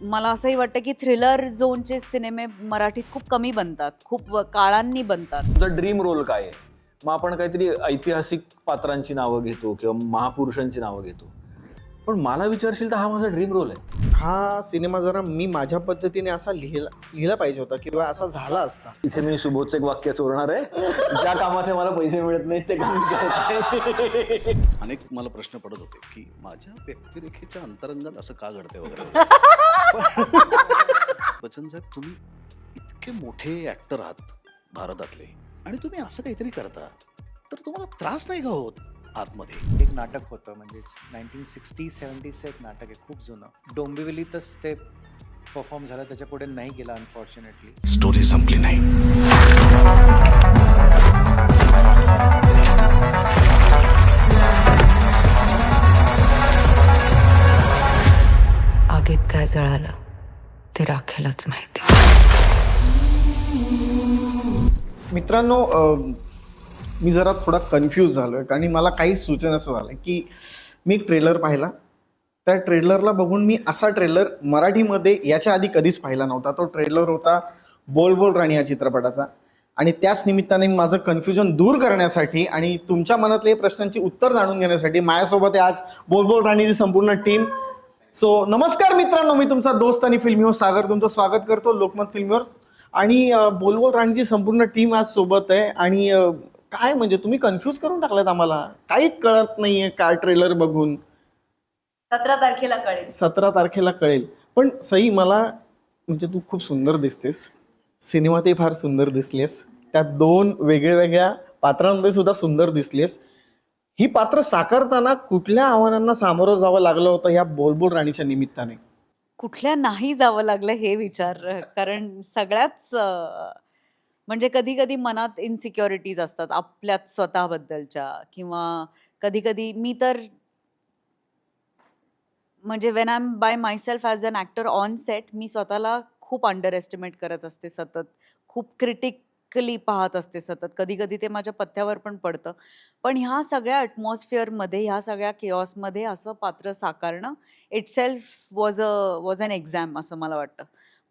मला असंही वाटतं की थ्रिलर झोनचे सिनेमे मराठीत खूप कमी बनतात, खूप काळांनी बनतात. तुझा ड्रीम रोल काय आहे? मग आपण काहीतरी ऐतिहासिक पात्रांची नावं घेतो किंवा महापुरुषांची नावं घेतो. पण मला विचारशील तर हा माझा ड्रीम रोल आहे. हा सिनेमा जरा मी माझ्या पद्धतीने असा लिहिला पाहिजे होता किंवा असा झाला असता. इथे मी सुबोधचं एक वाक्य चोरणार आहे. ज्या कामाचे मला पैसे मिळत नाहीत ते काम मी करत आहे. अनेक मला प्रश्न पडत होते की माझ्या व्यक्तिरेखेच्या अंतरंगात असं का घडते वगैरे. बच्चन साहेब, तुम्ही इतके मोठे ऍक्टर आहात भारतातले आणि तुम्ही असं काहीतरी करता, तर तुम्हाला त्रास नाही का होत आतमध्ये? एक नाटक होतं, म्हणजे 1960-70चं एक नाटक आहे, खूप जुनं. डोंबिवलीतच ते परफॉर्म झालं, त्याच्या पुढे नाही गेला अनफॉर्च्युनेटली. स्टोरी संपली नाही. आगीत काय जळालं ते राखेलाच माहिती. मित्रांनो, मी जरा थोडा कन्फ्यूज झालोय आणि मला काही सूचना असं झालं की मी एक ट्रेलर पाहिला. त्या ट्रेलरला बघून मी असा ट्रेलर मराठीमध्ये याच्या आधी कधीच पाहिला नव्हता. तो ट्रेलर होता बोल बोल राणी या चित्रपटाचा. आणि त्याच निमित्ताने माझं कन्फ्युजन दूर करण्यासाठी आणि तुमच्या मनातले प्रश्नांची उत्तर जाणून घेण्यासाठी माझ्यासोबत आहे आज बोल बोल राणीची संपूर्ण टीम. सो नमस्कार मित्रांनो, मी तुमचा दोस्त आणि फिल्मीवर सागर तुमचं स्वागत करतो लोकमत फिल्मीवर. आणि बोल बोल राणीची संपूर्ण टीम आज सोबत आहे. आणि काय म्हणजे तुम्ही कन्फ्यूज करून टाकलात आम्हाला, काही कळत नाहीये काय ट्रेलर बघून. 17 तारखेला कळेल. 17 तारखेला कळेल. पण सई, मला म्हणजे तू खूप सुंदर दिसतेस, सिनेमातही फार सुंदर दिसलीस, त्या 2 वेगळ्या पात्रांमध्ये सुद्धा सुंदर दिसलीस. ही पात्र साकारताना कुठल्या आव्हानांना सामोरं जावं लागलं होतं या बोलबोल राणीच्या निमित्ताने? कुठल्या नाही जावं लागलं हे विचार, कारण सगळ्याच म्हणजे कधी कधी मनात इन्सिक्युरिटीज असतात आपल्यात स्वतःबद्दलच्या, किंवा कधी कधी मी तर म्हणजे when I am by myself as an actor on set, मी स्वतःला खूप अंडर एस्टिमेट करत असते सतत, खूप क्रिटिकली पाहत असते सतत. कधी कधी ते माझ्या पथ्यावर पण पडतं. पण ह्या सगळ्या ॲटमॉस्फिअरमध्ये, ह्या सगळ्या केऑसमध्ये असं पात्र साकारणं इटसेल्फ वॉज अन एक्झाम असं मला वाटतं.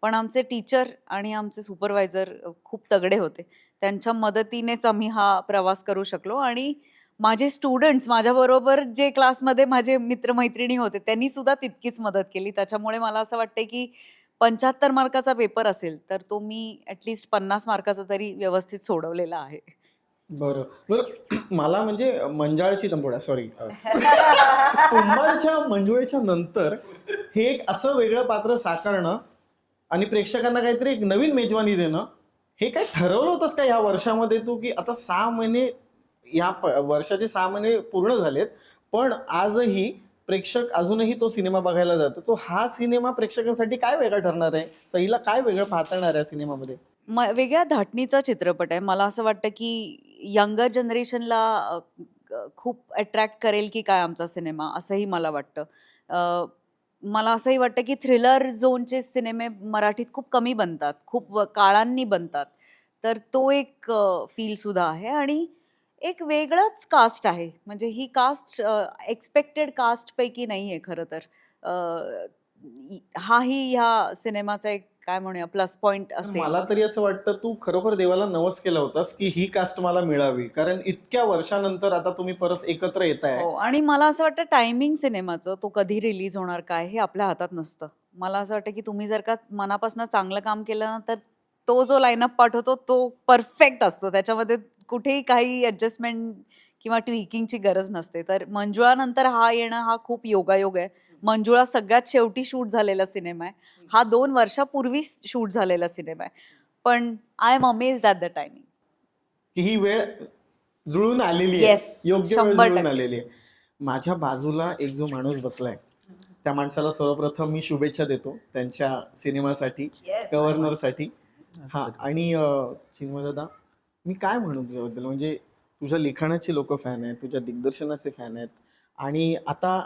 पण आमचे टीचर आणि आमचे सुपरवायझर खूप तगडे होते. त्यांच्या मदतीनेच आम्ही हा प्रवास करू शकलो. आणि माझे स्टुडंट्स, माझ्याबरोबर जे क्लासमध्ये माझे मित्रमैत्रिणी होते, त्यांनी सुद्धा तितकीच मदत केली. त्याच्यामुळे मला असं वाटतं की 75 मार्काचा पेपर असेल तर तो मी ॲटलिस्ट 50 मार्काचा तरी व्यवस्थित सोडवलेला आहे. बरं बरं. मला म्हणजे मंजाळची तंबोडा, सॉरी, कुंभारच्या मंजुळेच्या नंतर हे एक असं वेगळं पात्र साकारणं आणि प्रेक्षकांना काहीतरी एक नवीन मेजवानी देणं, हे काय ठरवलं होतंस का या वर्षामध्ये तू, की आता 6 महिने, या वर्षाचे 6 महिने पूर्ण झालेत, पण आजही प्रेक्षक अजूनही तो सिनेमा बघायला जातो. तो हा सिनेमा प्रेक्षकांसाठी काय वेगळा ठरणार आहे? सईला काय वेगळं पाहता येणार आहे या सिनेमामध्ये? वेगळ्या धाटणीचा चित्रपट आहे. मला असं वाटतं की यंगर जनरेशनला खूप अट्रॅक्ट करेल की काय आमचा सिनेमा, असंही मला वाटतं. मला असंही वाटतं की थ्रिलर झोनचे सिनेमे मराठीत खूप कमी बनतात, खूप काळांनी बनतात. तर तो एक फील सुद्धा आहे. आणि एक वेगळंच कास्ट आहे. म्हणजे ही कास्ट एक्सपेक्टेड कास्टपैकी नाही आहे खरं तर. हाही ह्या सिनेमाचा एक काय म्हणूया प्लस पॉइंट असेल. मला तरी असं वाटतं तू खरोखर देवाला नवस केला होतास की ही कास्ट मला मिळावी, कारण इतक्या वर्षानंतर आता तुम्ही परत एकत्र येताय. हो, आणि मला असं वाटतं टायमिंग सिनेमाचं, तो कधी रिलीज होणार काय हे आपल्या हातात नसतं. मला असं वाटतं की तुम्ही जर का मनापासून चांगलं काम केलं ना, तर तो जो लाईनअप पाठवतो तो परफेक्ट असतो. त्याच्यामध्ये कुठेही काही ॲडजस्टमेंट किंवा ट्विकिंगची गरज नसते. तर मंजुळानंतर हा येणं हा खूप योगायोग आहे. मंजुळा सगळ्यात शेवटी शूट झालेला सिनेमा आहे. हा 2 वर्षापूर्वी शूट झालेला सिनेमा आहे. पण I am amazed at the timing. की ही वेळ जुळून आलेली आहे. Yes, योग्य वेळ 100% जुळून आलेली आहे. माझ्या बाजूला एक जो माणूस बसलाय, त्या माणसाला सर्वप्रथम मी शुभेच्छा देतो त्यांच्या सिनेमासाठी, गव्हर्नरसाठी. हा, आणि चिन्मय दादा, मी काय म्हणू तुझ्याबद्दल, म्हणजे तुझ्या लिखाणाचे लोक फॅन आहेत, तुझ्या दिग्दर्शनाचे फॅन आहेत, आणि आता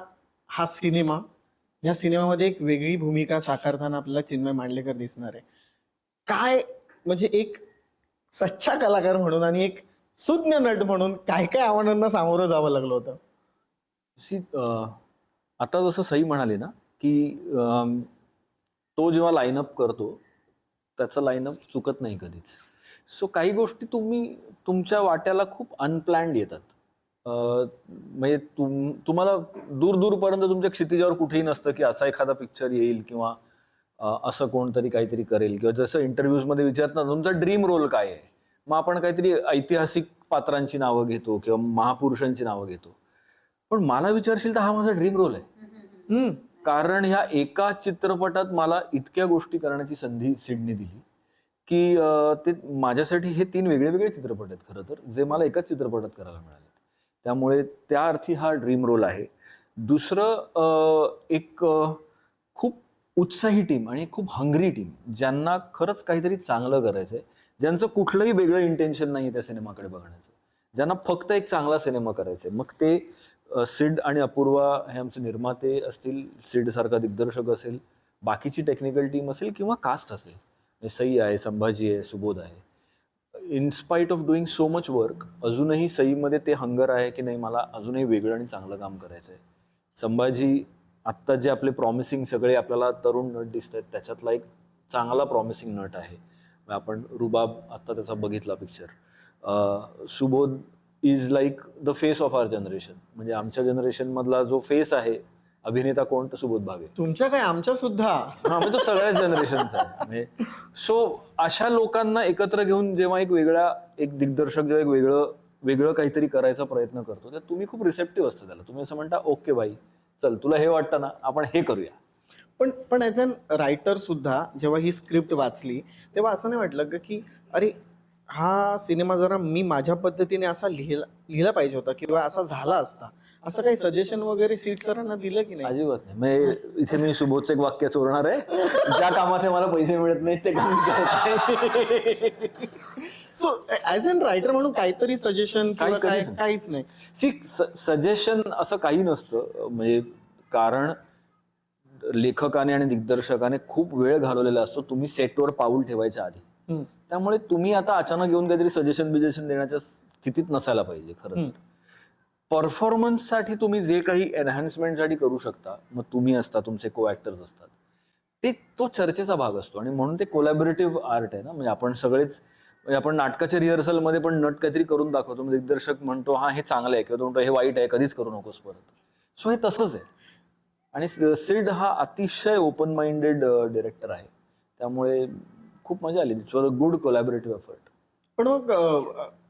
हा सिनेमा, या सिनेमामध्ये एक वेगळी भूमिका साकारताना आपल्याला चिन्मय मांडलेकर दिसणार आहे. काय म्हणजे एक सच्चा कलाकार म्हणून आणि एक सुज्ञ नट म्हणून काय काय आव्हानांना सामोरं जावं लागलं होतं? आता जसं सई म्हणाली ना की तो जेव्हा लाईनअप करतो त्याचा लाईनअप चुकत नाही कधीच. सो काही गोष्टी तुमच्या वाट्याला खूप अनप्लॅन्ड येतात. म्हणजे तुम्हाला दूरपर्यंत तुमच्या क्षितिजावर कुठेही नसतं की असा एखादा पिक्चर येईल किंवा असं कोणतरी काहीतरी करेल, किंवा जसं इंटरव्ह्यूज मध्ये विचारतात तुमचा ड्रीम रोल काय आहे, मग आपण काहीतरी ऐतिहासिक पात्रांची नावं घेतो किंवा महापुरुषांची नावं घेतो. पण मला विचारशील तर हा माझा ड्रीम रोल आहे. कारण ह्या एका चित्रपटात मला इतक्या गोष्टी करण्याची संधी सिडनी दिली की ते माझ्यासाठी हे 3 वेगळे चित्रपट आहेत खरं तर, जे मला एकाच चित्रपटात करायला मिळाले. त्यामुळे त्या अर्थी हा ड्रीम रोल आहे. दुसरं एक खूप उत्साही टीम आणि खूप हंग्री टीम, ज्यांना खरंच काहीतरी चांगलं करायचंय, ज्यांचं कुठलंही वेगळं इंटेन्शन नाही त्या सिनेमाकडे बघण्याचं, ज्यांना फक्त एक चांगला सिनेमा करायचा आहे. मग ते सिड आणि अपूर्वा हे आमचे निर्माते असतील, सिड सारखा दिग्दर्शक असेल, बाकीची टेक्निकल टीम असेल किंवा कास्ट असेल, सई आहे, संभाजी आहे, सुबोध आहे. In spite of doing so much work अजूनही सईमध्ये ते हंगर आहे की नाही मला अजूनही वेगळं आणि चांगलं काम करायचं आहे. संभाजी आत्ता जे आपले प्रॉमिसिंग सगळे आपल्याला तरुण नट दिसत आहेत त्याच्यातला एक चांगला प्रॉमिसिंग नट आहे. आपण रुबाब आत्ता त्याचा बघितला picture. Subodh is like the face of our generation, म्हणजे आमच्या जनरेशन मधला जो फेस आहे अभिनेता कोण, तर सुबोध भावे. तुमच्या काय आमच्या सुद्धा. हा म्हणजे तो सगळ्याच जनरेशनचा आहे. म्हणजे सो अशा लोकांना एकत्र घेऊन जेव्हा एक दिग्दर्शक जेव्हा एक वेगळं काहीतरी करायचा प्रयत्न करतो, तर तुम्ही खूप रिसेप्टिव्ह असता त्याला. तुम्ही असं म्हणता ओके भाई चल तुला हे वाटतं ना आपण हे करूया. पण ॲज अन रायटर सुद्धा जेव्हा ही स्क्रिप्ट वाचली तेव्हा असं नाही वाटलं का की अरे हा सिनेमा जरा मी माझ्या पद्धतीने असा लिहिला पाहिजे होता किंवा असा झाला असता, असं काही सजेशन वगैरे सीट सरांना दिलं की नाही? अजिबात नाही. म्हणजे इथे मी सुबोधचं एक वाक्य चोरणार आहे, ज्या कामाचे मला पैसे मिळत नाहीत ते काम सो ॲज अन रायटर म्हणून काहीतरी सजेशन काही कधीच नाही. काहीच नाही. सजेशन असं काही नसतं. म्हणजे कारण लेखकाने आणि दिग्दर्शकाने खूप वेळ घालवलेला असतो तुम्ही सेटवर पाऊल ठेवायच्या आधी. त्यामुळे तुम्ही आता अचानक येऊन काहीतरी सजेशन देण्याच्या स्थितीत नसायला पाहिजे. खरं तर परफॉर्मन्ससाठी तुम्ही जे काही एनहान्समेंटसाठी करू शकता, मग तुम्ही असता, तुमचे को ऍक्टर्स असतात, तो चर्चेचा भाग असतो. आणि म्हणून ते कोलॅबोरेटिव्ह आर्ट आहे ना. म्हणजे आपण सगळेच, म्हणजे आपण नाटकाच्या रिहर्सलमध्ये पण नट काहीतरी करून दाखवतो, दिग्दर्शक म्हणतो हा हे चांगलं आहे, किंवा तो म्हणतो हे वाईट आहे, कधीच करू नकोस परत. सो हे तसंच आहे. आणि सिड हा अतिशय ओपन माइंडेड डिरेक्टर आहे. त्यामुळे खूप मजा आली. It's was a good collaborative effort. पण मग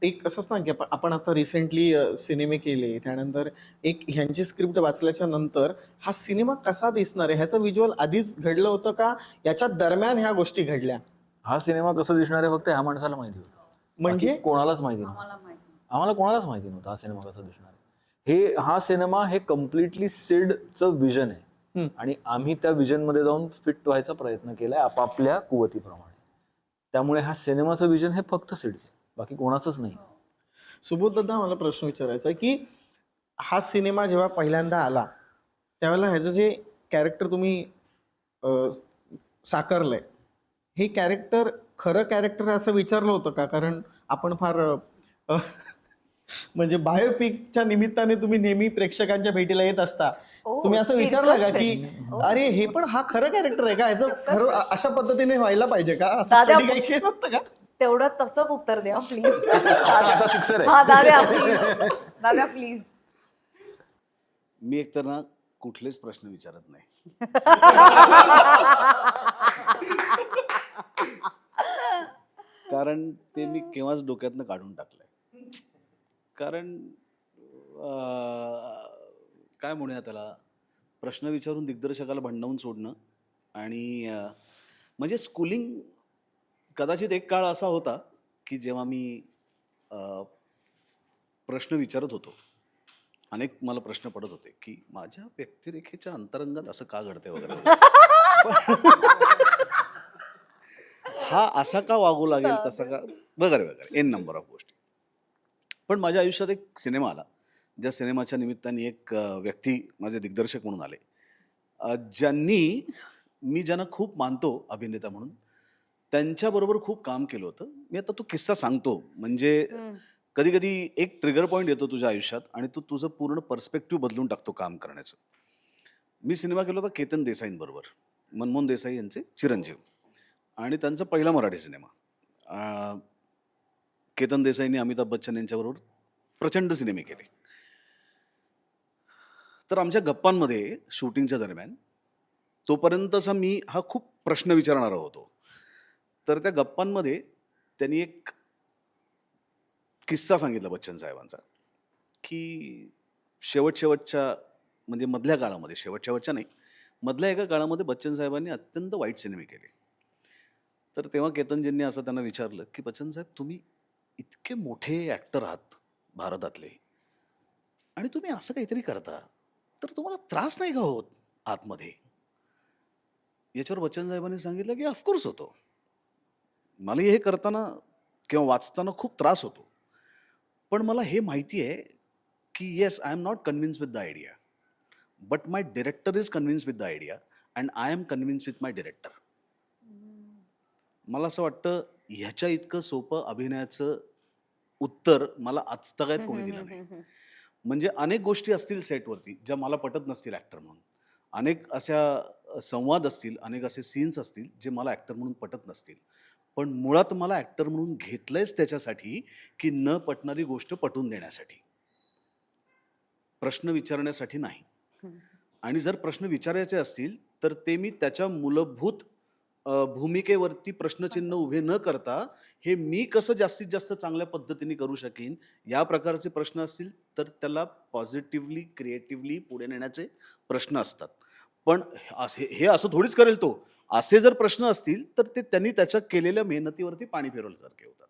एक असंच ना की आपण आता रिसेंटली सिनेमे केले, त्यानंतर एक ह्यांची स्क्रिप्ट वाचल्याच्या नंतर हा सिनेमा कसा दिसणार आहे ह्याचं व्हिज्युअल आधीच घडलं होतं का याच्या दरम्यान ह्या गोष्टी घडल्या? हा सिनेमा कसा दिसणार आहे फक्त ह्या माणसाला माहिती होतं. म्हणजे बाकी कोणालाच माहिती नव्हतं. आम्हाला कोणालाच माहिती नव्हतं हा सिनेमा कसा दिसणार आहे. हा सिनेमा हे कम्प्लिटली सिडचं विजन आहे आणि आम्ही त्या विजन मध्ये जाऊन फिट व्हायचा प्रयत्न केलाय आपापल्या कुवतीप्रमाणे. त्यामुळे हा सिनेमाचं विजन हे फक्त सिडचं, बाकी कोणाचंच नाही. सुबोध दादा, मला प्रश्न विचारायचा आहे की हा सिनेमा जेव्हा पहिल्यांदा आला त्यावेळेला ह्याचं जे कॅरेक्टर तुम्ही साकारलंय, हे कॅरेक्टर खरं कॅरेक्टर असं विचारलं होतं का? कारण आपण फार म्हणजे बायोपिकच्या निमित्ताने तुम्ही नेहमी प्रेक्षकांच्या भेटीला येत असता. तुम्ही असं विचारलं का की अरे हे पण हा खरं कॅरेक्टर आहे का, ह्याचं खरं अशा पद्धतीने व्हायला पाहिजे का, असं दादा, study काही केलं होतं का? तेवढं तसंच उत्तर द्या प्लीज. आता फिक्सर आहे. हा दादा प्लीज, दादा प्लीज. मी एकतर ना कुठलेच प्रश्न विचारत नाही. कारण ते मी केव्हाच डोक्यातनं काढून टाकलंय. कारण काय म्हणूया त्याला, प्रश्न विचारून दिग्दर्शकाला भंडावून सोडणं. आणि म्हणजे स्कूलिंग कदाचित एक काळ असा होता की जेव्हा मी प्रश्न विचारत होतो, अनेक मला प्रश्न पडत होते की माझ्या व्यक्तिरेखेच्या अंतरंगात असं का घडतंय वगैरे. हा असा का वागू लागेल, तसा का वगैरे वगैरे एन नंबर ऑफ गोष्टी. पण माझ्या आयुष्यात एक सिनेमा आला, ज्या सिनेमाच्या निमित्ताने एक व्यक्ती माझे दिग्दर्शक म्हणून आले, मी ज्यांना खूप मानतो अभिनेता म्हणून, त्यांच्याबरोबर खूप काम केलं होतं. मी आता तो किस्सा सांगतो, म्हणजे कधी कधी एक ट्रिगर पॉईंट येतो तुझ्या आयुष्यात आणि तू तुझं पूर्ण पर्स्पेक्टिव्ह बदलून टाकतो काम करण्याचं. मी सिनेमा केला होता केतन देसाईंबरोबर, मनमोहन देसाई यांचे चिरंजीव आणि त्यांचा पहिला मराठी सिनेमा. केतन देसाईंनी अमिताभ बच्चन यांच्याबरोबर प्रचंड सिनेमे केले. तर आमच्या गप्पांमध्ये शूटिंगच्या दरम्यान तोपर्यंतचा मी हा खूप प्रश्न विचारणारा होतो. तर त्या गप्पांमध्ये त्यांनी एक किस्सा सांगितला बच्चन साहेबांचा, की शेवटच्या म्हणजे मधल्या काळामध्ये, शेवटच्या नाही, मधल्या एका काळामध्ये बच्चन साहेबांनी अत्यंत वाईट सिनेमे केले. तर तेव्हा केतनजींनी असं त्यांना विचारलं, की बच्चन साहेब, तुम्ही इतके मोठे ॲक्टर आहात भारतातले आणि तुम्ही असं काहीतरी करता, तर तुम्हाला त्रास नाही का होत आतमध्ये? याच्यावर बच्चन साहेबांनी सांगितलं, की ऑफकोर्स होतो. मला हे करताना किंवा वाचताना खूप त्रास होतो. पण मला हे माहिती आहे, की yes, I am not convince with the idea, but my director is convince with the idea and I am convince with my director. मला असं वाटतं ह्याच्या इतकं सोपं अभिनयाचं उत्तर मला आजतागायत कोणी दिलं नाही. म्हणजे अनेक गोष्टी असतील सेटवरती ज्या मला पटत नसतील ॲक्टर म्हणून, अनेक अशा संवाद असतील, अनेक असे सीन्स असतील जे मला ॲक्टर म्हणून पटत नसतील, पण मुळात मला ॲक्टर म्हणून घेतलंयच त्याच्यासाठी की न पटणारी गोष्ट पटवून देण्यासाठी, प्रश्न विचारण्यासाठी नाही. आणि जर प्रश्न विचारायचे असतील तर ते मी त्याच्या मूलभूत भूमिकेवरती प्रश्नचिन्ह उभे न करता हे मी कसं जास्तीत जास्त चांगल्या पद्धतीने करू शकेन या प्रकारचे प्रश्न असतील तर त्याला पॉझिटिव्हली, क्रिएटिव्हली पुढे नेण्याचे प्रश्न असतात. पण हे असं थोडीच करेल तो. असे जर प्रश्न असतील तर ते त्यांनी त्याच्या केलेल्या मेहनतीवरती पाणी फिरवल्यासारखे होतात.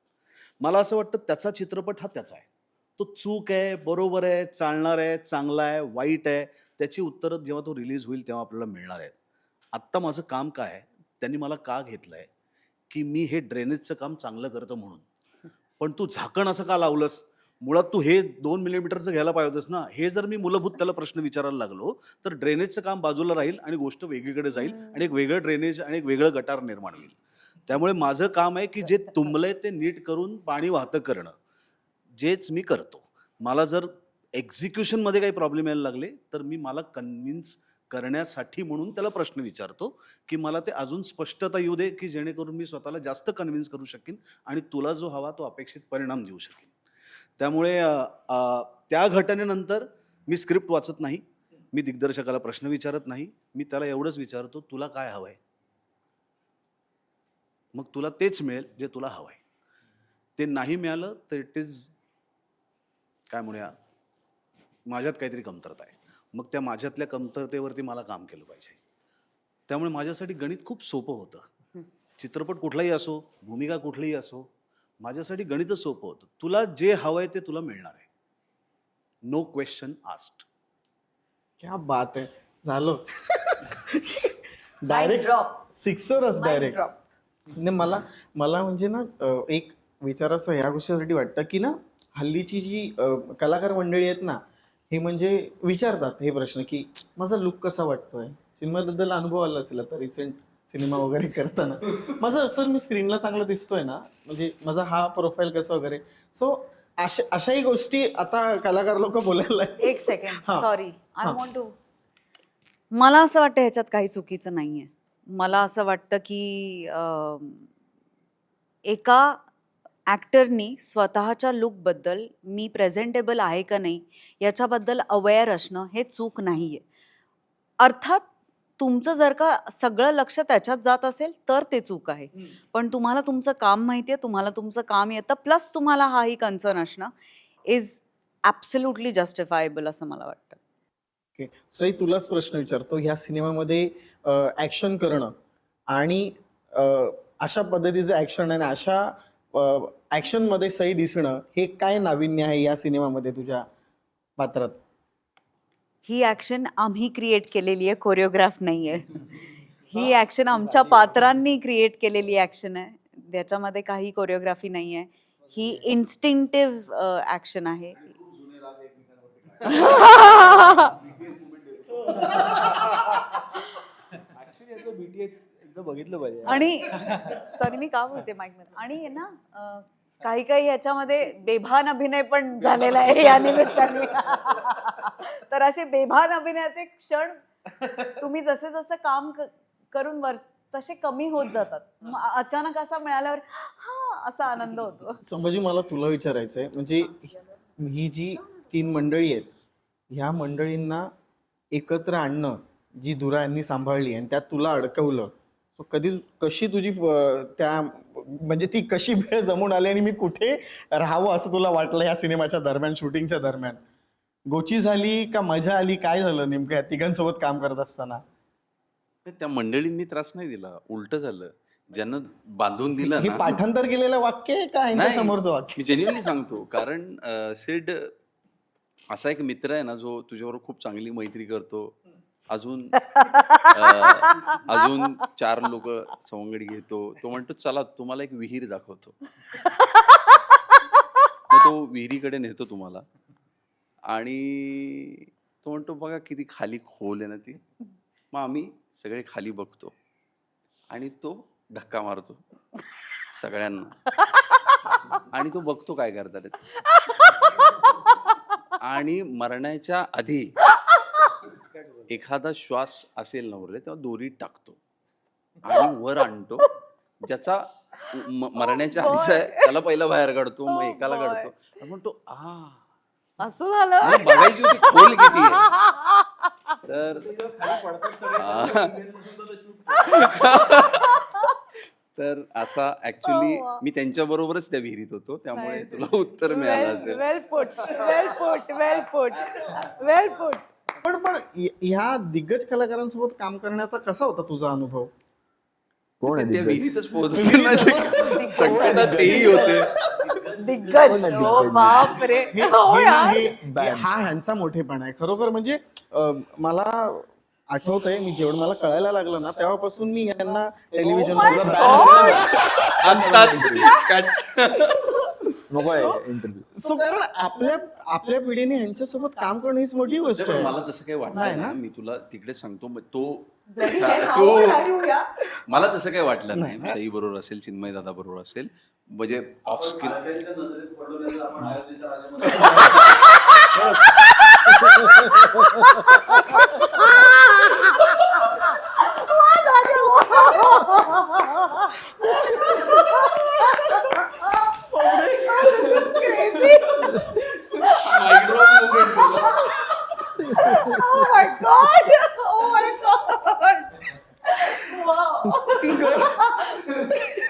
मला असं वाटतं त्याचा चित्रपट हा त्याचा आहे. तो चूक आहे, बरोबर आहे, चालणार आहे, चांगला आहे, वाईट आहे, त्याची उत्तरं जेव्हा तो रिलीज होईल तेव्हा आपल्याला मिळणार आहेत. आत्ता माझं काम काय आहे, त्यांनी मला का घेतलंय, की मी हे ड्रेनेजचं काम चांगलं करतो म्हणून. पण तू झाकण असं का लावलंस? मुळात तू हे 2 मिलीमीटरचं घ्यायला पाहिजे होतंस ना. हे जर मी मूलभूत त्याला प्रश्न विचारायला लागलो तर ड्रेनेजचं काम बाजूला राहील आणि गोष्ट वेगळीकडे जाईल आणि एक वेगळं ड्रेनेज आणि एक वेगळं गटार निर्माण होईल. त्यामुळे माझं काम आहे की जे तुंबलंय ते नीट करून पाणी वाहतं करणं, जेच मी करतो. मला जर एक्झिक्युशनमध्ये काही प्रॉब्लेम यायला लागले तर मी मला कन्व्हिन्स करण्यासाठी म्हणून त्याला प्रश्न विचारतो, की मला ते अजून स्पष्टता येऊ दे, की जेणेकरून मी स्वतःला जास्त कन्व्हिन्स करू शकेन आणि तुला जो हवा तो अपेक्षित परिणाम देऊ शकेन. त्यामुळे त्या घटनेनंतर मी स्क्रिप्ट वाचत नाही, मी दिग्दर्शकाला प्रश्न विचारत नाही. मी त्याला एवढंच विचारतो, तुला काय हवंय? मग तुला तेच मिळेल जे तुला हवंय. ते नाही मिळालं तर इट इज काय म्हणूया, माझ्यात काहीतरी कमतरता आहे. मग त्या माझ्यातल्या कमतरतेवरती मला काम केलं पाहिजे. त्यामुळे माझ्यासाठी गणित खूप सोपं होतं. चित्रपट कुठलाही असो, भूमिका कुठलीही असो, माझ्यासाठी गणितच सोपं होतं. तुला जे हवंय ते तुला मिळणार आहे. No question asked. क्या बात आहे. झालं डायरेक्ट सिक्सरच डायरेक्ट. मला म्हणजे ना एक विचारायचं ह्या गोष्टीसाठी वाटतं की ना हल्लीची जी कलाकार मंडळी आहेत ना, हे म्हणजे विचारतात हे प्रश्न की माझा लुक कसा वाटतोय, सिनेमाबद्दल अनुभव आला असेल आता रिसेंट सिनेमा वगैरे करताना, माझं सर मी स्क्रीनला चांगला दिसतोय ना, म्हणजे माझा हा प्रोफाईल कसा वगैरे. सो अशाही गोष्टी आता कलाकार लोक बोलायला एक सेकंड, हा. सॉरी, आय हा. Want to. मला असं वाटतं ह्याच्यात काही चुकीचं नाहीये. मला असं वाटतं की एका ॲक्टरनी स्वतःच्या लुकबद्दल मी प्रेझेंटेबल आहे का नाही याच्याबद्दल अवेअर असणं हे चूक नाहीये. अर्थात तुमचं जर का सगळं लक्ष त्याच्यात जात असेल तर ते चूक आहे. पण तुम्हाला तुमचं काम माहिती आहे, तुम्हाला तुमचं काम येतं, प्लस तुम्हाला हाही कन्सर्न असणं इज ॲब्सोल्युटली जस्टिफायबल असं मला वाटतं. ओके, सई तुलाच प्रश्न विचारतो. ह्या सिनेमामध्ये ऍक्शन करणं आणि अशा पद्धतीचं ऍक्शन आणि अशा ऍक्शन मध्ये सई दिसणं हे काय नाविन्य आहे या सिनेमामध्ये तुझ्या पात्रात? ही ॲक्शन आम्ही क्रिएट केलेली आहे, कोरिओग्राफ नाही आहे. ही ॲक्शन आमच्या पात्रांनी क्रिएट केलेली ॲक्शन आहे. त्याच्यामध्ये काही कोरिओग्राफी नाही आहे. ही इन्स्टिंक्टिव्ह ॲक्शन आहे. बघितलं पाहिजे. आणि सॉरी मी का बोलते माईक मध्ये, आणि ना काही काही ह्याच्यामध्ये बेभान अभिनय पण झालेला आहे या निमित्ताने. तर असे बेभान अभिनयाचे क्षण तुम्ही जसे जसं काम करून वर तसे कमी होत जातात. मग अचानक असा मिळाल्यावर हा असा आनंद होतो. संभाजी, मला तुला विचारायचं आहे, म्हणजे ही जी 3 मंडळी आहेत, ह्या मंडळींना एकत्र आणणं जी दुरा यांनी सांभाळली आणि त्यात तुला अडकवलं, सो कशी तुझी त्या म्हणजे ती कशी वेळ जमून आली आणि मी कुठे राहावं असं तुला वाटलं या सिनेमाच्या दरम्यान, शूटिंगच्या दरम्यान? गोची झाली का मजा आली, काय झालं नेमकं या तिघांसोबत काम करत असताना? त्या मंडळींनी त्रास नाही दिला, उलट झालं. ज्यांना बांधून दिलं हे ना, पाठांतर केलेलं वाक्य आहे का यांच्या नाही, समोरचं वाक्य? मी जेन्युइनली सांगतो. कारण सिड असा एक मित्र आहे ना, जो तुझ्याबरोबर खूप चांगली मैत्री करतो. अजून 4 लोक सवंगडी घेतो. तो म्हणतो चला तुम्हाला एक विहीर दाखवतो. मग तो विहिरीकडे नेतो तुम्हाला आणि तो म्हणतो बघा किती खाली खोल आहे ना ती. मग आम्ही सगळे खाली बघतो आणि तो धक्का मारतो सगळ्यांना आणि तो बघतो काय करतात ते. आणि मरण्याच्या आधी एखादा श्वास असेल ना उरले तेव्हा दोरीत टाकतो आणि वर आणतो. ज्याचा मरण्याच्या आधीचा आहे त्याला पहिला बाहेर काढतो, मग एकाला काढतो. आपण तो असं झालं. म्हणजे बघायची होती खोल किती आहे. तर तर असा ऍक्च्युली मी त्यांच्या बरोबरच त्या विहिरीत होतो, त्यामुळे तुला उत्तर मिळालं असेल. वेल पुट, वेल पुट, वेल पुट, वेल पुट. पण ह्या दिग्गज कलाकारांसोबत काम करण्याचा कसा होता तुझा अनुभव? कोण आहे त्या दिग्गज? विहिरीतच पोहोचतील ना ते. संकटात तेही होते. दिग्गज. ओ बाप रे. हो यार. हा ह्यांचा मोठेपणा आहे खरोखर. म्हणजे मला आठवतंय, मी जेवढं मला कळायला लागलं ना तेव्हापासून मी यांना टेलिव्हिजन सो कारण आपल्या पिढीने यांच्यासोबत काम करणं हीच मोठी गोष्ट आहे. मला तसं काही वाटलं नाही नाही. ना? मी तुला तिकडे सांगतो, मग तो हो. मला तसं काही वाटलं नाही. सई बरोबर असेल, चिन्मय दादा बरोबर असेल, म्हणजे of skill. Oh my God! Oh my God! Wow!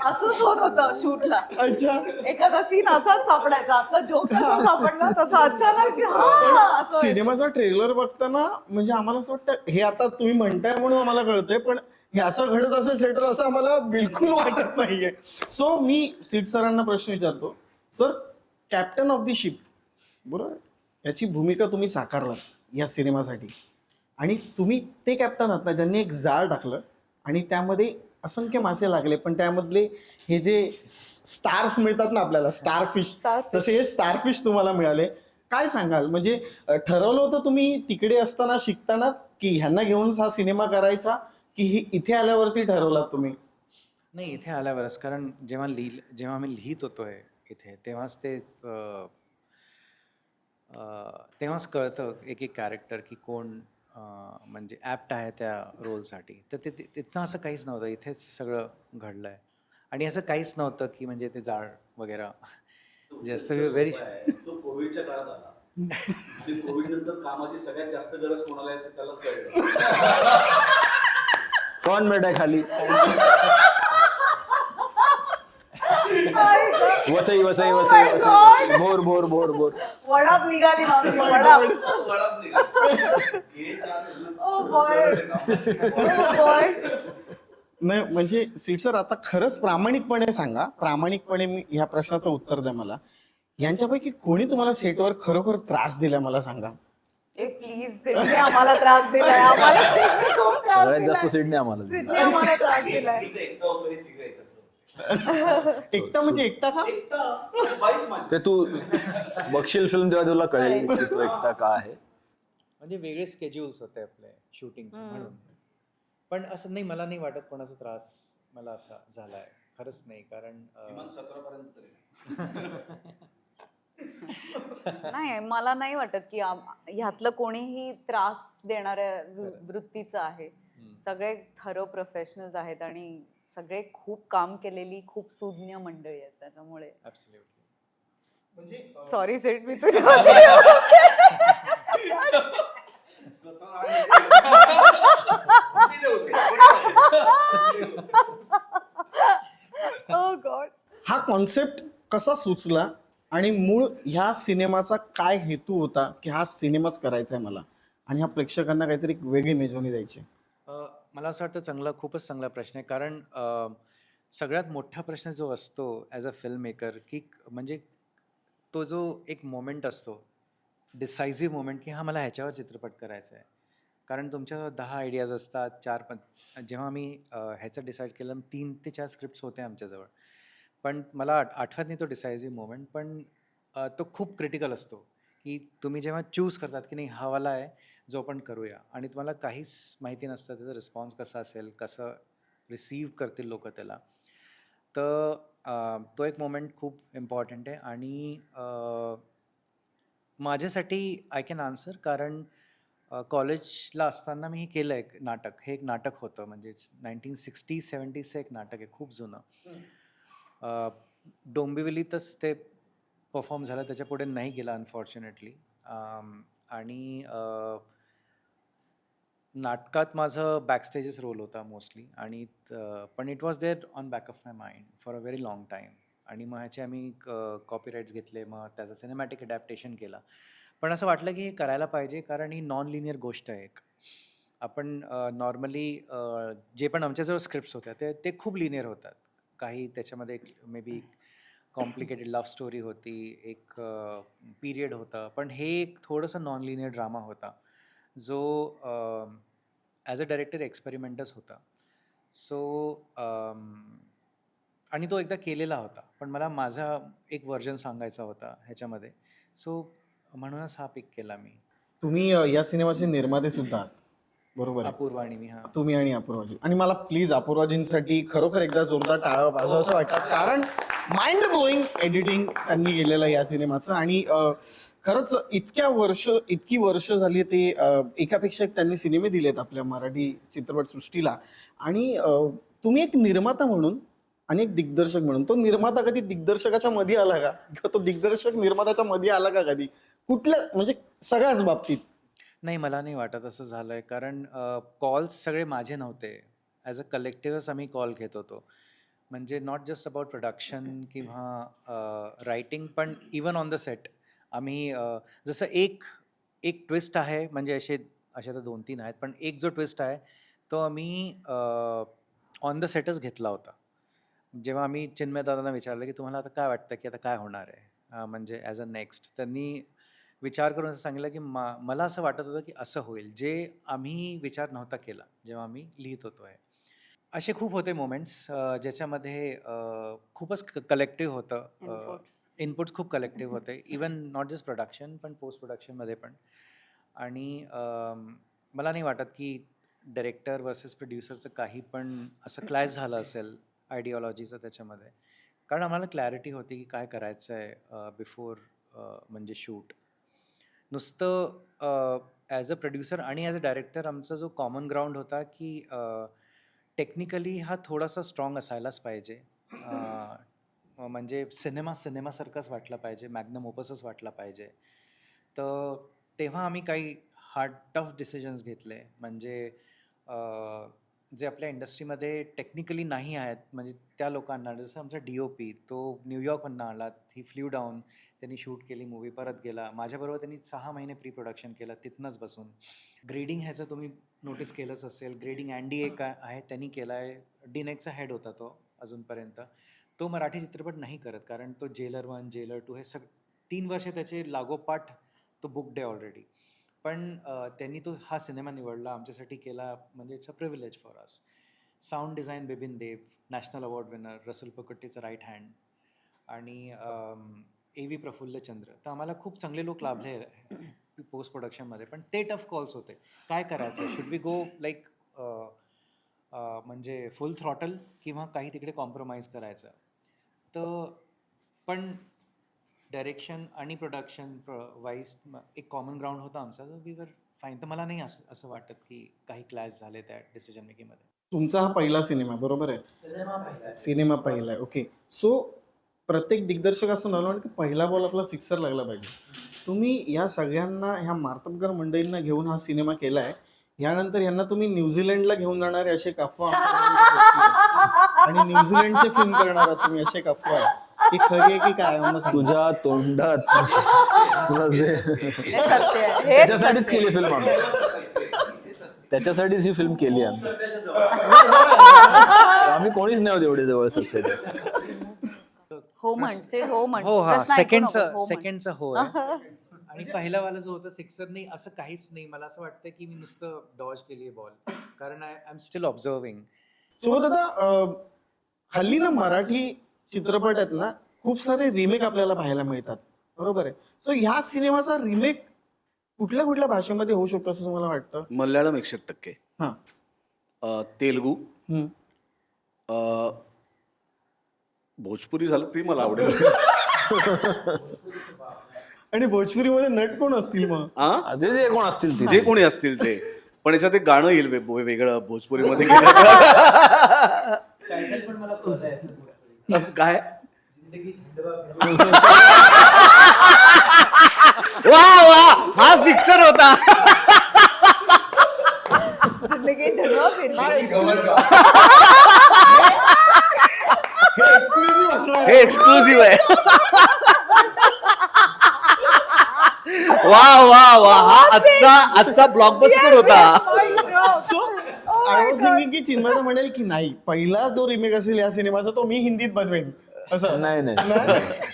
असंच होत होतं शूटला. अच्छा. एखादा सीन असाच सापडायचा. आता जोक कसा सापडला तसा अचानक हा असं. सिनेमाचा ट्रेलर बघताना म्हणजे आम्हाला असं वाटतं, हे आता तुम्ही म्हणताय म्हणून आम्हाला कळतंय, पण हे असं घडत असेल सेटर असं आम्हाला बिलकुल वाटत नाहीये. सो मी सीट सरांना प्रश्न विचारतो. Sir, captain of the ship बरोबर, याची भूमिका तुम्ही साकारलात या सिनेमासाठी आणि तुम्ही ते कॅप्टन आहात ना ज्यांनी एक जाळ टाकलं आणि त्यामध्ये असंख्य मासे लागले, पण त्यामधले हे जे स्टार्स मिळतात ना आपल्याला, स्टारफिश, तसे हे स्टारफिश तुम्हाला मिळाले. काय सांगाल? म्हणजे ठरवलं होतं तुम्ही तिकडे असताना शिकतानाच की ह्यांना घेऊन हा सिनेमा करायचा, की इथे आल्यावरती ठरवलात तुम्ही? नाही, इथे आल्यावरच. कारण जेव्हा आम्ही लिहित होतोय इथे तेव्हाच तेव्हाच कळतं एक एक कॅरेक्टर की कोण म्हणजे ॲप्ट आहे त्या रोलसाठी. तर तिथनं असं काहीच नव्हतं, इथेच सगळं घडलं आहे. आणि असं काहीच नव्हतं की म्हणजे ते जाळ वगैरे जे असतं व्हेरी. तो कोविडच्या काळात आला आणि कोविड नंतर कामाची सगळ्यात जास्त गरज कोणाला आहे त्याला कळलं. कोण बेटा खाली? वसई वसई वसई वसई बोर बोर बोर बोर. वडाप निघाली माझी. वडाप. Oh boy. Oh boy. नाही म्हणजे सीट सर, आता खरंच प्रामाणिकपणे सांगा, प्रामाणिकपणे ह्या प्रश्नाचं उत्तर द्या मला. यांच्यापैकी कोणी तुम्हाला सेटवर खरोखर त्रास दिला मला सांगा. ए प्लीज, सिडनी आम्हाला त्रास दिलाय. आम्हाला सिडनी खूप त्रास सगळ्यात जास्त दिलाय. सीटने आम्हाला दिली. सिडनी आम्हाला त्रास दिलाय. एकटा म्हणजे एकटा का? ते तू बघशील फिल्म तेव्हा तुला कळेल की तो एकटा का आहे. म्हणजे वेगळे स्केड्युल्स होते आपले शूटिंगचे म्हणून. पण असं नाही, मला नाही वाटत कोणाचा त्रास मला असा झालाय, खरंच नाही. कारण नाही, मला नाही वाटत की ह्यातलं कोणीही त्रास देणाऱ्या वृत्तीचं आहे. सगळे थरो प्रोफेशनल्स आहेत आणि सगळे खूप काम केलेली खूप सुज्ञ मंडळी आहेत त्याच्यामुळे सॉरी सेट मी तुझ्या Oh God. हा कॉन्सेप्ट कसा सुचला आणि मूळ ह्या सिनेमाचा काय हेतू होता की हा सिनेमाच करायचा आहे मला आणि ह्या प्रेक्षकांना काहीतरी एक वेगळी मेजवानी द्यायची. मला असं वाटतं खूपच चांगला प्रश्न आहे. कारण सगळ्यात मोठा प्रश्न जो असतो ॲज अ फिल्म मेकर, की म्हणजे तो जो एक मोमेंट असतो, डिसायझिव्ह मोमेंट, की हा मला ह्याच्यावर चित्रपट करायचा आहे. कारण तुमच्या 10 आयडियाज असतात, 4 जेव्हा आम्ही ह्याचं डिसाईड केलं 3 ते 4 स्क्रिप्ट्स होते आमच्याजवळ. पण मला आठवत नाही तो डिसायझिव्ह मोमेंट, पण तो खूप क्रिटिकल असतो, की तुम्ही जेव्हा चूज करतात, की नाही हा वाला आहे जो आपण करूया, आणि तुम्हाला काहीच माहिती नसतं त्याचा रिस्पॉन्स कसा असेल, कसं रिसीव्ह करतील लोक त्याला. तर तो एक मोमेंट खूप इम्पॉर्टंट आहे. आणि माझ्यासाठी आय कॅन आन्सर, कारण कॉलेजला असताना मी हे केलं एक नाटक. हे एक नाटक होतं, म्हणजे 1960-70चं एक नाटक आहे, खूप जुनं. डोंबिवलीतच ते परफॉर्म झालं, त्याच्या पुढे नाही गेला अनफॉर्च्युनेटली. आणि नाटकात माझं बॅकस्टेजेस रोल होता मोस्टली, आणि पण it was there on back of my mind for a very long time. आणि मग ह्याचे आम्ही कॉपीराईट्स घेतले, मग त्याचं सिनेमॅटिक अडॅप्टेशन केलं. पण असं वाटलं की हे करायला पाहिजे, कारण ही नॉन लिनियर गोष्ट आहे एक. आपण नॉर्मली जे पण आमच्याजवळ स्क्रिप्ट्स होत्या ते खूप लिनियर होतात. काही त्याच्यामध्ये may be complicated love story होती, एक पिरियड होता, पण हे एक थोडंसं नॉन लिनियर ड्रामा होता, जो ॲज अ डायरेक्टर एक्सपेरिमेंटच होता. सो आणि तो एकदा केलेला होता, पण मला माझा एक व्हर्जन सांगायचा होता ह्याच्यामध्ये. सो म्हणूनच हा पिक केला मी. तुम्ही या सिनेमाचे निर्माते सुद्धा आहात, बरोबर आहे? अपूर्व आणि मी. हा. तुम्ही आणि अपूर्वाजी. आणि मला प्लीज अपूर्वाजींसाठी खरोखर एकदा जोरदार टाळ्या वाजवा असं वाटतं, कारण माइंड ब्लोईंग एडिटिंग त्यांनी केलेलं या सिनेमाचं. आणि खरंच इतकी वर्ष झाली ते एकापेक्षा एक त्यांनी सिनेमे दिलेत आपल्या मराठी चित्रपटसृष्टीला. आणि तुम्ही एक निर्माता म्हणून आणि एक दिग्दर्शक म्हणून, तो निर्माता कधी दिग्दर्शकाच्या मध्ये आला का, किंवा तो दिग्दर्शक निर्मात्याच्या मध्ये आला का कधी, कुठल्या म्हणजे सगळ्याच बाबतीत? नाही, मला नाही वाटत असं झालं आहे, कारण कॉल्स सगळे माझे नव्हते. ॲज अ कलेक्टिव्हच आम्ही कॉल घेत होतो. म्हणजे नॉट जस्ट अबाउट प्रोडक्शन किंवा रायटिंग, पण इवन ऑन द सेट आम्ही जसं एक एक ट्विस्ट आहे, म्हणजे असे तर 2-3 आहेत, पण एक जो ट्विस्ट आहे तो आम्ही ऑन द सेटच घेतला होता. जेव्हा आम्ही चिन्मय दादांना विचारलं की तुम्हाला आता काय वाटतं की आता काय होणार आहे, म्हणजे ॲज अ नेक्स्ट, त्यांनी विचार करून असं सांगितलं की मला असं वाटत होतं की असं होईल, जे आम्ही विचार नव्हता केला जेव्हा आम्ही लिहित होतो आहे. असे खूप होते मोमेंट्स ज्याच्यामध्ये खूपच कलेक्टिव्ह होतं. Inputs. इनपुट्स खूप कलेक्टिव्ह होते, इवन नॉट जस्ट प्रोडक्शन, पण पोस्ट प्रोडक्शनमध्ये पण. आणि मला नाही वाटत की डायरेक्टर वर्सेस प्रोड्युसरचं काही पण असं क्लॅश झालं असेल आयडिओलॉजीचं त्याच्यामध्ये. कारण आम्हाला क्लॅरिटी होती की काय करायचं आहे बिफोर म्हणजे शूट. नुसतं ॲज अ प्रोड्युसर आणि ॲज अ डायरेक्टर आमचा जो कॉमन ग्राउंड होता की टेक्निकली हा थोडासा स्ट्रॉंग असायलाच पाहिजे. म्हणजे सिनेमासारखाच वाटला पाहिजे, मॅग्नम ओपसच वाटला पाहिजे. तर तेव्हा आम्ही काही हार्ड टफ डिसिजन्स घेतले, म्हणजे जे आपल्या इंडस्ट्रीमध्ये टेक्निकली नाही आहेत, म्हणजे त्या लोकांना, जसं आमचा DOP तो न्यूयॉर्कमधनं आला, ही फ्ल्यू डाऊन, त्यांनी शूट केली, मूवी परत गेला. माझ्याबरोबर त्यांनी 6 महिने प्री प्रोडक्शन केलं तिथनंच बसून. ग्रेडिंग ह्याचं तुम्ही नोटीस केलंच असेल, ग्रेडिंग अँडी एक आहे त्यांनी केला आहे. डिनेकचा हेड होता तो अजूनपर्यंत. तो मराठी चित्रपट नाही करत, कारण तो जेलर 1, जेलर 2 हे 3 वर्ष त्याचे लागोपाठ तो बुकड आहे ऑलरेडी. पण त्यांनी तो हा सिनेमा निवडला, आमच्यासाठी केला, म्हणजे it's a privilege for us. Sound design Bibin Dev, national award winner, Rasool पकट्टीचा राईट हँड, आणि AV प्रफुल्लचंद्र. तर आम्हाला खूप चांगले लोक लाभले पोस्ट प्रोडक्शनमध्ये, पण ते टफ कॉल्स होते. काय करायचं, शुड वी गो लाईक म्हणजे फुल थ्रॉटल, किंवा काही तिकडे कॉम्प्रोमाइज करायचं. तर पण डायरेक्शन आणि प्रोडक्शन वाईज एक कॉमन ग्राउंड होता आमचा, वी वर फाईन. तर मला नाही असं असं वाटत की काही क्लॅश झाले त्या डिसिजन मेकिंगमध्ये. तुमचा हा पहिला सिनेमा बरोबर आहे? सिनेमा पहिला आहे, ओके. सो प्रत्येक दिग्दर्शक असं म्हणून की पहिला बॉल आपला सिक्सर लागला पाहिजे. तुम्ही या सगळ्यांना, ह्या मार्तबगर मंडळींना घेऊन हा सिनेमा केलाय. यानंतर यांना तुम्ही न्यूझीलंडला घेऊन जाणारे असे एक अफवा आणि न्यूझीलंडचे फिल्म करणार आहात तुम्ही, असे एक अफवा आहे. ही खरी आहे की काय मला सांगा. तुझ्या तोंडात तुला जे हे सत्य आहे. हे त्याच्यासाठीच केली फिल्म आम्ही, त्याच्यासाठीच ही फिल्म केली आम्ही. आम्ही कोणीच नाही आहोत एवढे जवळ सत्तेचे. हो म्हणसे हो म्हण. हो हा प्रश्न ऐकू नकोस, सेकंडचं हो म्हण. सेकंडचं हो आहे. आणि पहिला वाला जो होता सिक्सर नाही असं काहीच नाही. मला असं वाटतं की मी नुसतं डॉज केली बॉल, कारण आय एम स्टील ऑब्झर्विंग. सोबत आता हल्ली ना मराठी चित्रपट आहेत ना, खूप सारे रिमेक आपल्याला पाहायला मिळतात, बरोबर आहे? सो ह्या सिनेमाचा रिमेक कुठल्या कुठल्या भाषेमध्ये होऊ शकतो असं तुम्हाला वाटतं? मल्याळम 100%, हा. तेलगू, हम्म. भोजपुरी झालं तरी मला आवडेल. आणि भोजपुरीमध्ये नट कोण असतील मग? आ? जे कोण असतील ते जे कोणी असतील ते, पण याच्यात एक गाणं येईल वेगळं भोजपुरीमध्ये. पण मला कळलं याचं. काय? वा वा, हा सिक्सर होता. जिंदगी झगडा फिरली. हे एक्सक्लुझिव्ह आहे. वा वा वा, हा आजचा ब्लॉकबस्टर होता. आय वॉज थिंकिंग की चिन्मय म्हणेल की नाही, पहिला जो रिमेक असेल या सिनेमाचा तो मी हिंदीत बनवेन असं. नाही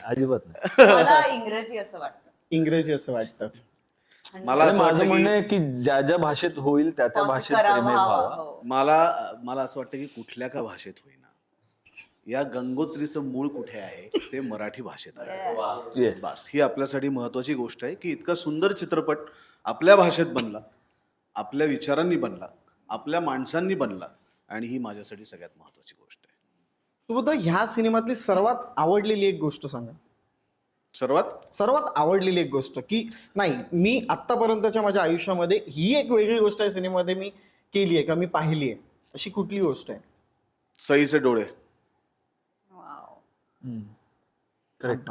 अजिबात नाही. मला इंग्रजी असं वाटतं. इंग्रजी असं वाटतं. मला असं माझं वाटतं म्हणणं की आहे की ज्या ज्या भाषेत होईल त्या त्या भाषेत करावं, रिमेक हवा, व्हावा. हो. मला असं वाटतं की कुठल्या का भाषेत होईना, या गंगोत्रीचं मूळ कुठे आहे ते मराठी भाषेत आहे. Yes. बस ही आपल्यासाठी महत्वाची गोष्ट आहे की इतका सुंदर चित्रपट आपल्या भाषेत बनला, आपल्या विचारांनी बनला, आपल्या माणसांनी बनला, आणि ही माझ्यासाठी सगळ्यात महत्वाची गोष्ट आहे. तू ह्या सिनेमातली सर्वात आवडलेली एक गोष्ट सांगा. सर्वात आवडलेली एक गोष्ट की नाही, मी आतापर्यंतच्या माझ्या आयुष्यामध्ये ही एक वेगळी गोष्ट आहे सिनेमामध्ये मी केली आहे का, मी पाहिली आहे, अशी कुठली गोष्ट आहे? सईचे डोळे. करेक्ट.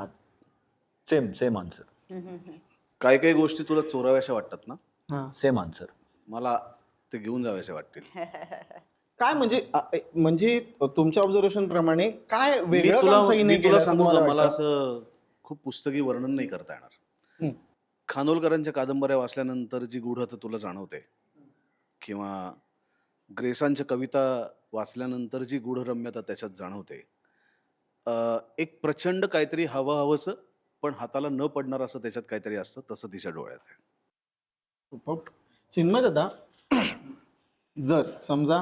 Same answer. काही काही गोष्टी तुला चोराव्याशा वाटतात ना, हा. Same answer. मला ते घेऊन जाव्याशा वाटतील. काय म्हणजे तुमच्या ऑब्झर्वेशन प्रमाणे काय मी वेगळं तुला काम सईने मी केलं तुला असं सांगू का, तुम्हाला मला वाटतं? असं खूप पुस्तकी वर्णन नाही करता येणार. हम्म. खानोलकरांच्या कादंबऱ्या वाचल्यानंतर जी गूढता तुला जाणवते, किंवा ग्रेसांच्या कविता वाचल्यानंतर जी गूढरम्यता त्याच्यात जाणवते, एक प्रचंड काहीतरी हवंसं पण हाताला न पडणार असं त्याच्यात काहीतरी असतं, तसं तिच्या डोळ्यात आहे. सुपर्ब. चिन्मय दादा, जर समजा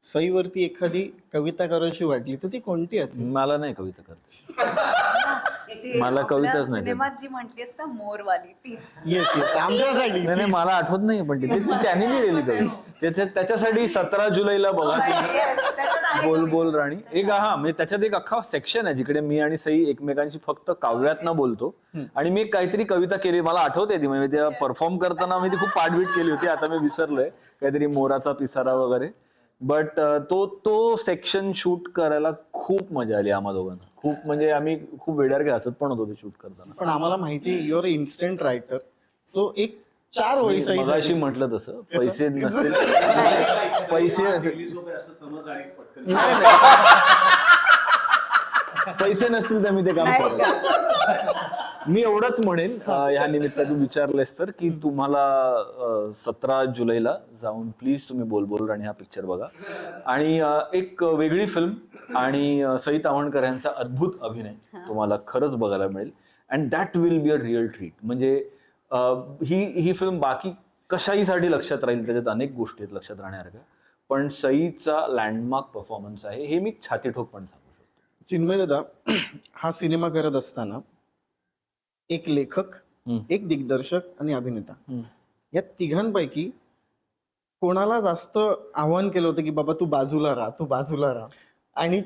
सईवरती एखादी कविता करायची वाटली तर ती कोणती असेल? मला नाही कविता करते. मला कविताच नाही. सिनेमात जी म्हटलीस ना मोरवाली ती. येस आमच्यासाठी. नाही मला आठवत नाही, पण ती त्याने लिहिलेली कविता. त्याच्यासाठी 17 जुलैला बघा तुम्ही बोल बोल राणी एक, हा म्हणजे त्याच्यात एक अख्खा सेक्शन आहे जिकडे मी आणि सई एकमेकांशी फक्त काव्यातनं बोलतो. आणि मी काहीतरी कविता केली, मला आठवते ती, म्हणजे त्या परफॉर्म करताना मी ती खूप पाठबीट केली होती, आता मी विसरलोय, काहीतरी मोराचा पिसारा वगैरे. बट तो सेक्शन शूट करायला खूप मजा आली आम्हा दोघांना. खूप म्हणजे आम्ही खूप वेड्यासारखे हसत पण होतो ते शूट करताना. पण आम्हाला माहिती आहे युअर इन्स्टंट रायटर, सो एक 4 ओळी मी मगाशी सईसाठी. म्हटलं तसं पैसे नसतील, पैसे नसतील तर मी ते काम करतो. मी एवढंच म्हणेन ह्या निमित्ताने तू विचारलेस तर, की तुम्हाला 17 जुलैला जाऊन प्लीज तुम्ही बोल बोल राणी हा पिक्चर बघा. आणि एक वेगळी फिल्म आणि सई तावणकर यांचा अद्भुत अभिनय तुम्हाला खरंच बघायला मिळेल. And that will be a real treat. म्हणजे ही फिल्म बाकी कशाहीसाठी लक्षात राहील, त्याच्यात अनेक गोष्टी आहेत लक्षात राहण्यासारख्या, पण सईचा लँडमार्क परफॉर्मन्स आहे हे मी छातीठोकपणे सांगू शकतो. चिन्मय दादा, हा सिनेमा करत असताना एक लेखक, एक दिग्दर्शक आणि अभिनेता, या तिघांपैकी कोणाला जास्त आव्हान केलं होतं की बाबा तू बाजूला राहा, आणि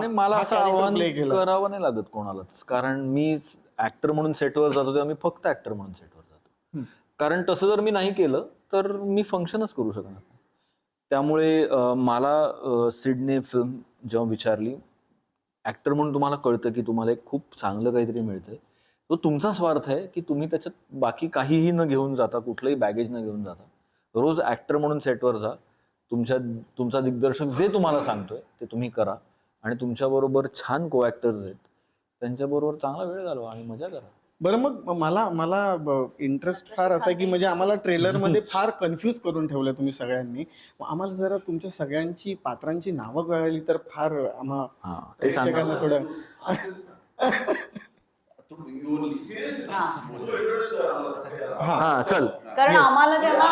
मला असं आव्हान करावं नाही लागत कोणालाच, कारण मी ऍक्टर म्हणून सेटवर जातो तेव्हा मी फक्त ऍक्टर म्हणून सेटवर जातो. कारण तसं जर मी नाही केलं तर मी फंक्शनच करू शकणार नाही. त्यामुळे मला सिडने फिल्म जेव्हा विचारली, ऍक्टर म्हणून तुम्हाला कळतं की तुम्हाला एक खूप चांगलं काहीतरी मिळतंय, तो तुमचा स्वार्थ आहे की तुम्ही त्याच्यात बाकी काहीही न घेऊन जाता, कुठलंही बॅगेज न घेऊन जाता, रोज ऍक्टर म्हणून सेटवर जा, तुमचा दिग्दर्शक जे तुम्हाला सांगतोय ते तुम्ही करा आणि तुमच्याबरोबर छान को ऍक्टर्स आहेत त्यांच्याबरोबर चांगला वेळ घालवा आणि मजा करा. बरं, मग मला इंटरेस्ट फार असा आहे की म्हणजे आम्हाला ट्रेलरमध्ये फार कन्फ्यूज करून ठेवलं तुम्ही सगळ्यांनी. मग आम्हाला जरा तुमच्या सगळ्यांची पात्रांची नावं कळली तर फार आम्हा हा ते सांगा. प्रेक्षकांना थोडं हा चल. कारण आम्हाला जेव्हा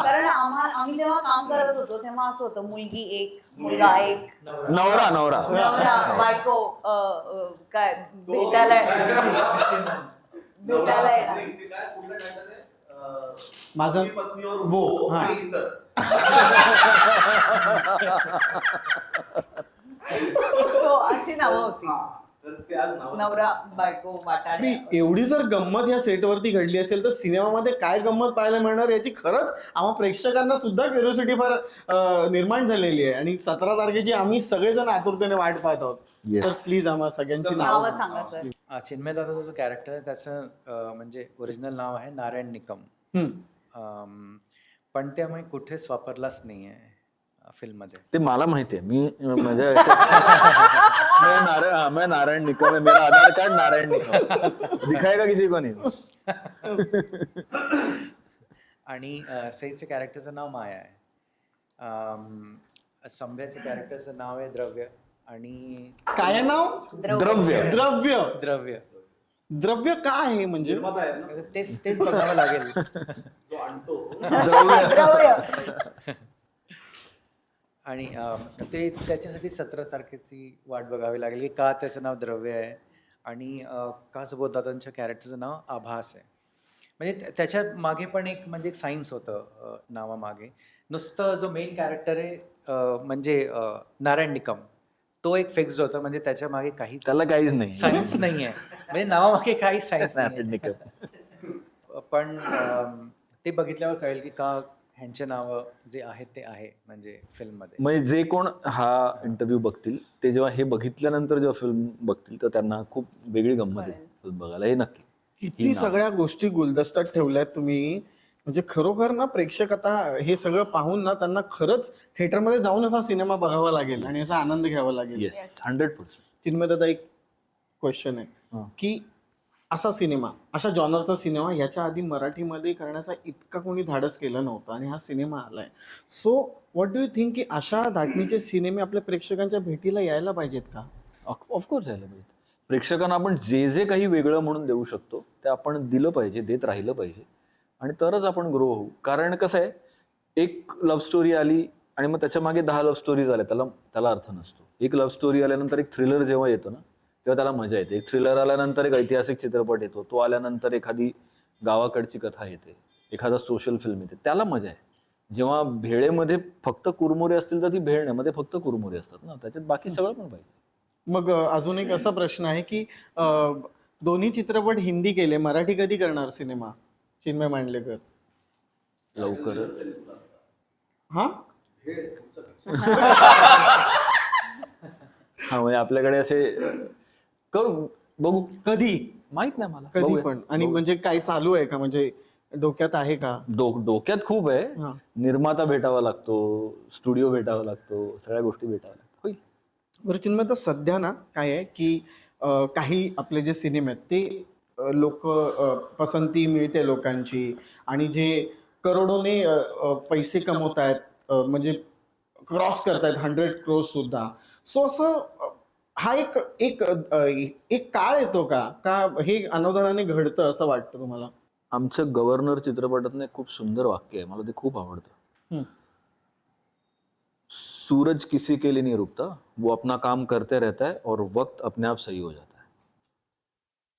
कारण आम्ही जेव्हा काम करत होतो तेव्हा असं होतं, मुलगी एक, मुलगा एक, नवरा नवरा बायको काय भेटायला येणार. माझा वो हा So, अशी नावं होती, नवरा बायको वाटाणे. आणि एवढी जर गंमत या सेटवरती घडली असेल तर सिनेमामध्ये काय गंमत पाहायला मिळणार याची खरंच आम्हा प्रेक्षकांना सुद्धा क्युरिओसिटी फार निर्माण झालेली आहे. आणि 17 तारखेची आम्ही सगळेजण आतुरतेने वाट पाहत आहोत. Yes. तर प्लीज आम्हा सगळ्यांची नावं नावं सांगा सर. चिन्मय दादाचा जो कॅरेक्टर आहे त्याचं म्हणजे ओरिजिनल नाव आहे नारायण निकम. पण ते आम्ही कुठेच वापरलाच नाही आहे फिल्ममध्ये. ते मला माहिती आहे. मी माझ्या मैं नारायण निकम है, मेरा आधार कार्ड नारायण निकम दिखाएगा किसी को नहीं. आणि सईच्या कॅरेक्टरचं नाव माया आहे. संभ्याच्या कॅरेक्टरचं नाव आहे द्रव्य. आणि काय नाव? द्रव्य. द्रव्य. द्रव्य द्रव्य काय आहे म्हणजे? तेच बघावं लागेल. द्रव्य. आणि ते त्याच्यासाठी 17 तारखेची वाट बघावी लागेल की का त्याचं नाव द्रव्य आहे आणि का सुबोधदादांच्या कॅरेक्टरचं नाव आभास आहे. म्हणजे त्याच्या मागे पण एक म्हणजे एक सायन्स होतं नावामागे. नुसतं जो मेन कॅरेक्टर आहे म्हणजे नारायण निकम, तो एक फिक्स्ड होता. म्हणजे त्याच्या मागे काही त्याला काहीच नाही. सायन्स नाही आहे. म्हणजे नावामागे काही सायन्स नाही. निकम. पण ते बघितल्यावर कळेल की का ह्यांचे नावं जे आहेत ते आहे म्हणजे फिल्ममध्ये. म्हणजे जे कोण हा इंटरव्ह्यू बघतील ते जेव्हा हे बघितल्यानंतर जेव्हा फिल्म बघतील तर त्यांना खूप वेगळी गंमत आहे फिल्म बघायला. हे नक्की. किती सगळ्या गोष्टी गुलदस्त्यात ठेवल्यात तुम्ही. म्हणजे खरोखर ना प्रेक्षक आता हे सगळं पाहून ना त्यांना खरंच थिएटरमध्ये जाऊन असा सिनेमा बघावा लागेल आणि याचा आनंद घ्यावा लागेल. येस 100%. चिन्मय दादा, एक क्वेश्चन आहे की असा सिनेमा, अशा जॉनरचा सिनेमा याच्या आधी मराठीमध्ये करण्याचा इतका कोणी धाडस केलं नव्हतं आणि हा सिनेमा आलाय. So what do you think की अशा धाटणीचे सिनेमे आपल्या प्रेक्षकांच्या भेटीला यायला पाहिजेत का? ऑफकोर्स यायला पाहिजे. प्रेक्षकांना आपण जे जे काही वेगळं म्हणून देऊ शकतो ते आपण दिलं पाहिजे, देत राहिलं पाहिजे आणि तरच आपण ग्रो होऊ. कारण कसं आहे, एक लव्ह स्टोरी आली आणि मग त्याच्या मागे 10 लव्ह स्टोरीज आल्या, त्याला अर्थ नसतो. एक लव्ह स्टोरी आल्यानंतर एक थ्रिलर जेव्हा येतो ना तेव्हा त्याला मजा येते. एक थ्रिलर आल्यानंतर एक ऐतिहासिक चित्रपट येतो, तो आल्यानंतर एखादी गावाकडची कथा येते, एखादा सोशल फिल्म येते, त्याला मजा आहे. जेव्हा भेळेमध्ये फक्त कुरमुरे असतील तर ती भेळ नाही, मध्ये फक्त कुरमुरे असतात ना, त्याच्यात बाकी सगळं पण पाहिजे. मग अजून एक असा प्रश्न आहे की दोन्ही चित्रपट हिंदी केले, मराठी कधी करणार सिनेमा चिन्मय मांडलेकर? लवकरच. हा हा म्हणजे आपल्याकडे असे करू, बघू. कधी माहित नाही मला, कधी बघूया. पण. आणि म्हणजे काय चालू आहे का, म्हणजे डोक्यात आहे का? डोक्यात खूप आहे. हा. निर्माता भेटावा लागतो, स्टुडिओ भेटावा लागतो, सगळ्या गोष्टी भेटाव्या लागतात. होईल. बरं चिन्मय, तर सध्या ना काय आहे की काही आपले जे सिनेमे आहेत ते लोक पसंती मिळते लोकांची आणि जे करोडोने पैसे कमवत आहेत, म्हणजे क्रॉस करतायत 100 crores सुद्धा. सो असं हा एक एक एक काळ येतो का हे अनावधानाने घडतं असं वाटतं तुम्हाला? आमचं गव्हर्नर चित्रपटातनं एक खूप सुंदर वाक्य आहे, मला ते खूप आवडतं. सूरज किसी के लिए नहीं रुकता, वो अपना काम करते रहता है और वक्त अपने आप सही हो जाता है.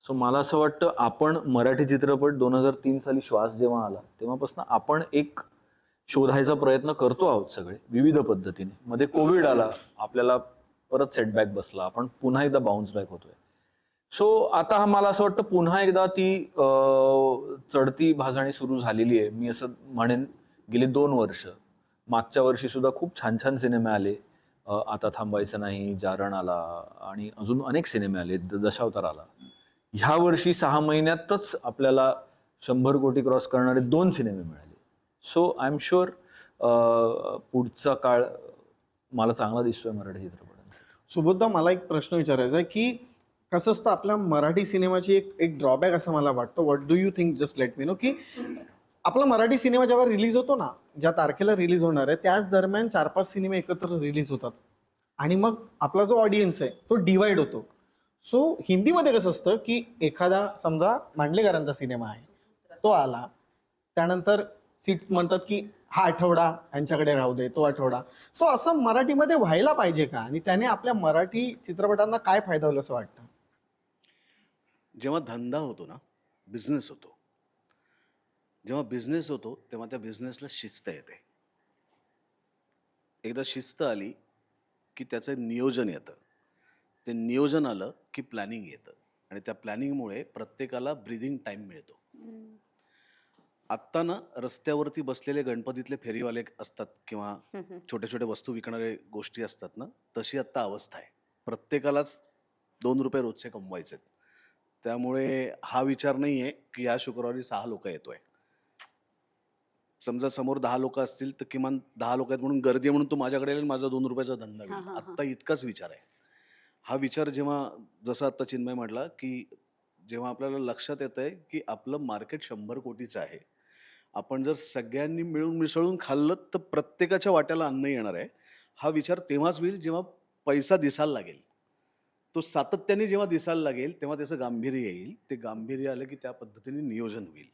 सो मला असं वाटतं आपण मराठी चित्रपट 2003 साली श्वास जेव्हा आला तेव्हापासून आपण एक शोधायचा प्रयत्न करतो आहोत सगळे विविध पद्धतीने. मध्ये कोविड आला, आपल्याला परत सेटबॅक बसला, आपण पुन्हा एकदा बाउन्स बॅक होतोय. सो आता मला असं वाटतं पुन्हा एकदा ती चढती भाजणी सुरू झालेली आहे. मी असं म्हणेन गेली 2 वर्ष. मागच्या वर्षी सुद्धा खूप छान छान सिनेमे आले. आता थांबायचं नाही, जारण आला आणि अजून अनेक सिनेमे आले, दशावतार आला. ह्या वर्षी 6 महिन्यातच आपल्याला 100 कोटी क्रॉस करणारे 2 सिनेमे मिळाले. सो आय एम शुअर पुढचा काळ मला चांगला दिसतोय मराठी चित्रपटांसाठी. सुबोधदा, मला एक प्रश्न विचारायचा आहे की कसं असतं आपल्या मराठी सिनेमाची एक ड्रॉबॅक असं मला वाटतं. What do you think, just let me know, की आपला मराठी सिनेमा जेव्हा रिलीज होतो ना, ज्या तारखेला रिलीज होणार आहे त्याच दरम्यान 4-5 सिनेमे एकत्र रिलीज होतात आणि मग आपला जो ऑडियन्स आहे तो डिवाइड होतो. सो हिंदीमध्ये कसं असतं की एखादा समजा मांडलेकरांचा सिनेमा आहे, तो आला, त्यानंतर सीट्स म्हणतात की हा आठवडा यांच्याकडे राहू दे, तो आठवडा. सो असं मराठीमध्ये व्हायला पाहिजे का, आणि त्याने आपल्या मराठी चित्रपटांना काय फायदा होईल असं वाटतं? जेव्हा धंदा होतो ना, बिझनेस होतो, जेव्हा बिझनेस होतो तेव्हा त्या बिझनेसला शिस्त येते. एकदा शिस्त आली की त्याचं नियोजन येतं. ते नियोजन आलं की प्लॅनिंग येतं आणि त्या प्लॅनिंगमुळे प्रत्येकाला ब्रीदिंग टाईम मिळतो. आत्ता ना रस्त्यावरती बसलेले गणपतीतले फेरीवाले असतात किंवा छोट्या छोट्या वस्तू विकणारे गोष्टी असतात ना, तशी आत्ता अवस्था आहे. प्रत्येकालाच 2 रुपये रोजचे कमवायचे. त्यामुळे हा विचार नाही आहे की या शुक्रवारी 6 लोक येतोय. समजा समोर 10 लोक असतील तर किमान 10 लोक आहेत म्हणून गर्दी आहे म्हणून तू माझ्याकडे येईल, माझा 2 रुपयाचा धंदा होईल. आत्ता इतकाच विचार आहे. हा विचार जेव्हा, जसं आता चिन्मय म्हटला की जेव्हा आपल्याला लक्षात येत आहे की आपलं मार्केट 100 कोटीचं आहे, आपण जर सगळ्यांनी मिळून मिसळून खाल्लं तर प्रत्येकाच्या वाट्याला अन्न येणार आहे, हा विचार तेव्हाच होईल जेव्हा पैसा दिसायला लागेल. तो सातत्याने जेव्हा दिसायला लागेल तेव्हा त्याचं गांभीर्य येईल. ते गांभीर्य आलं की त्या पद्धतीने नियोजन होईल.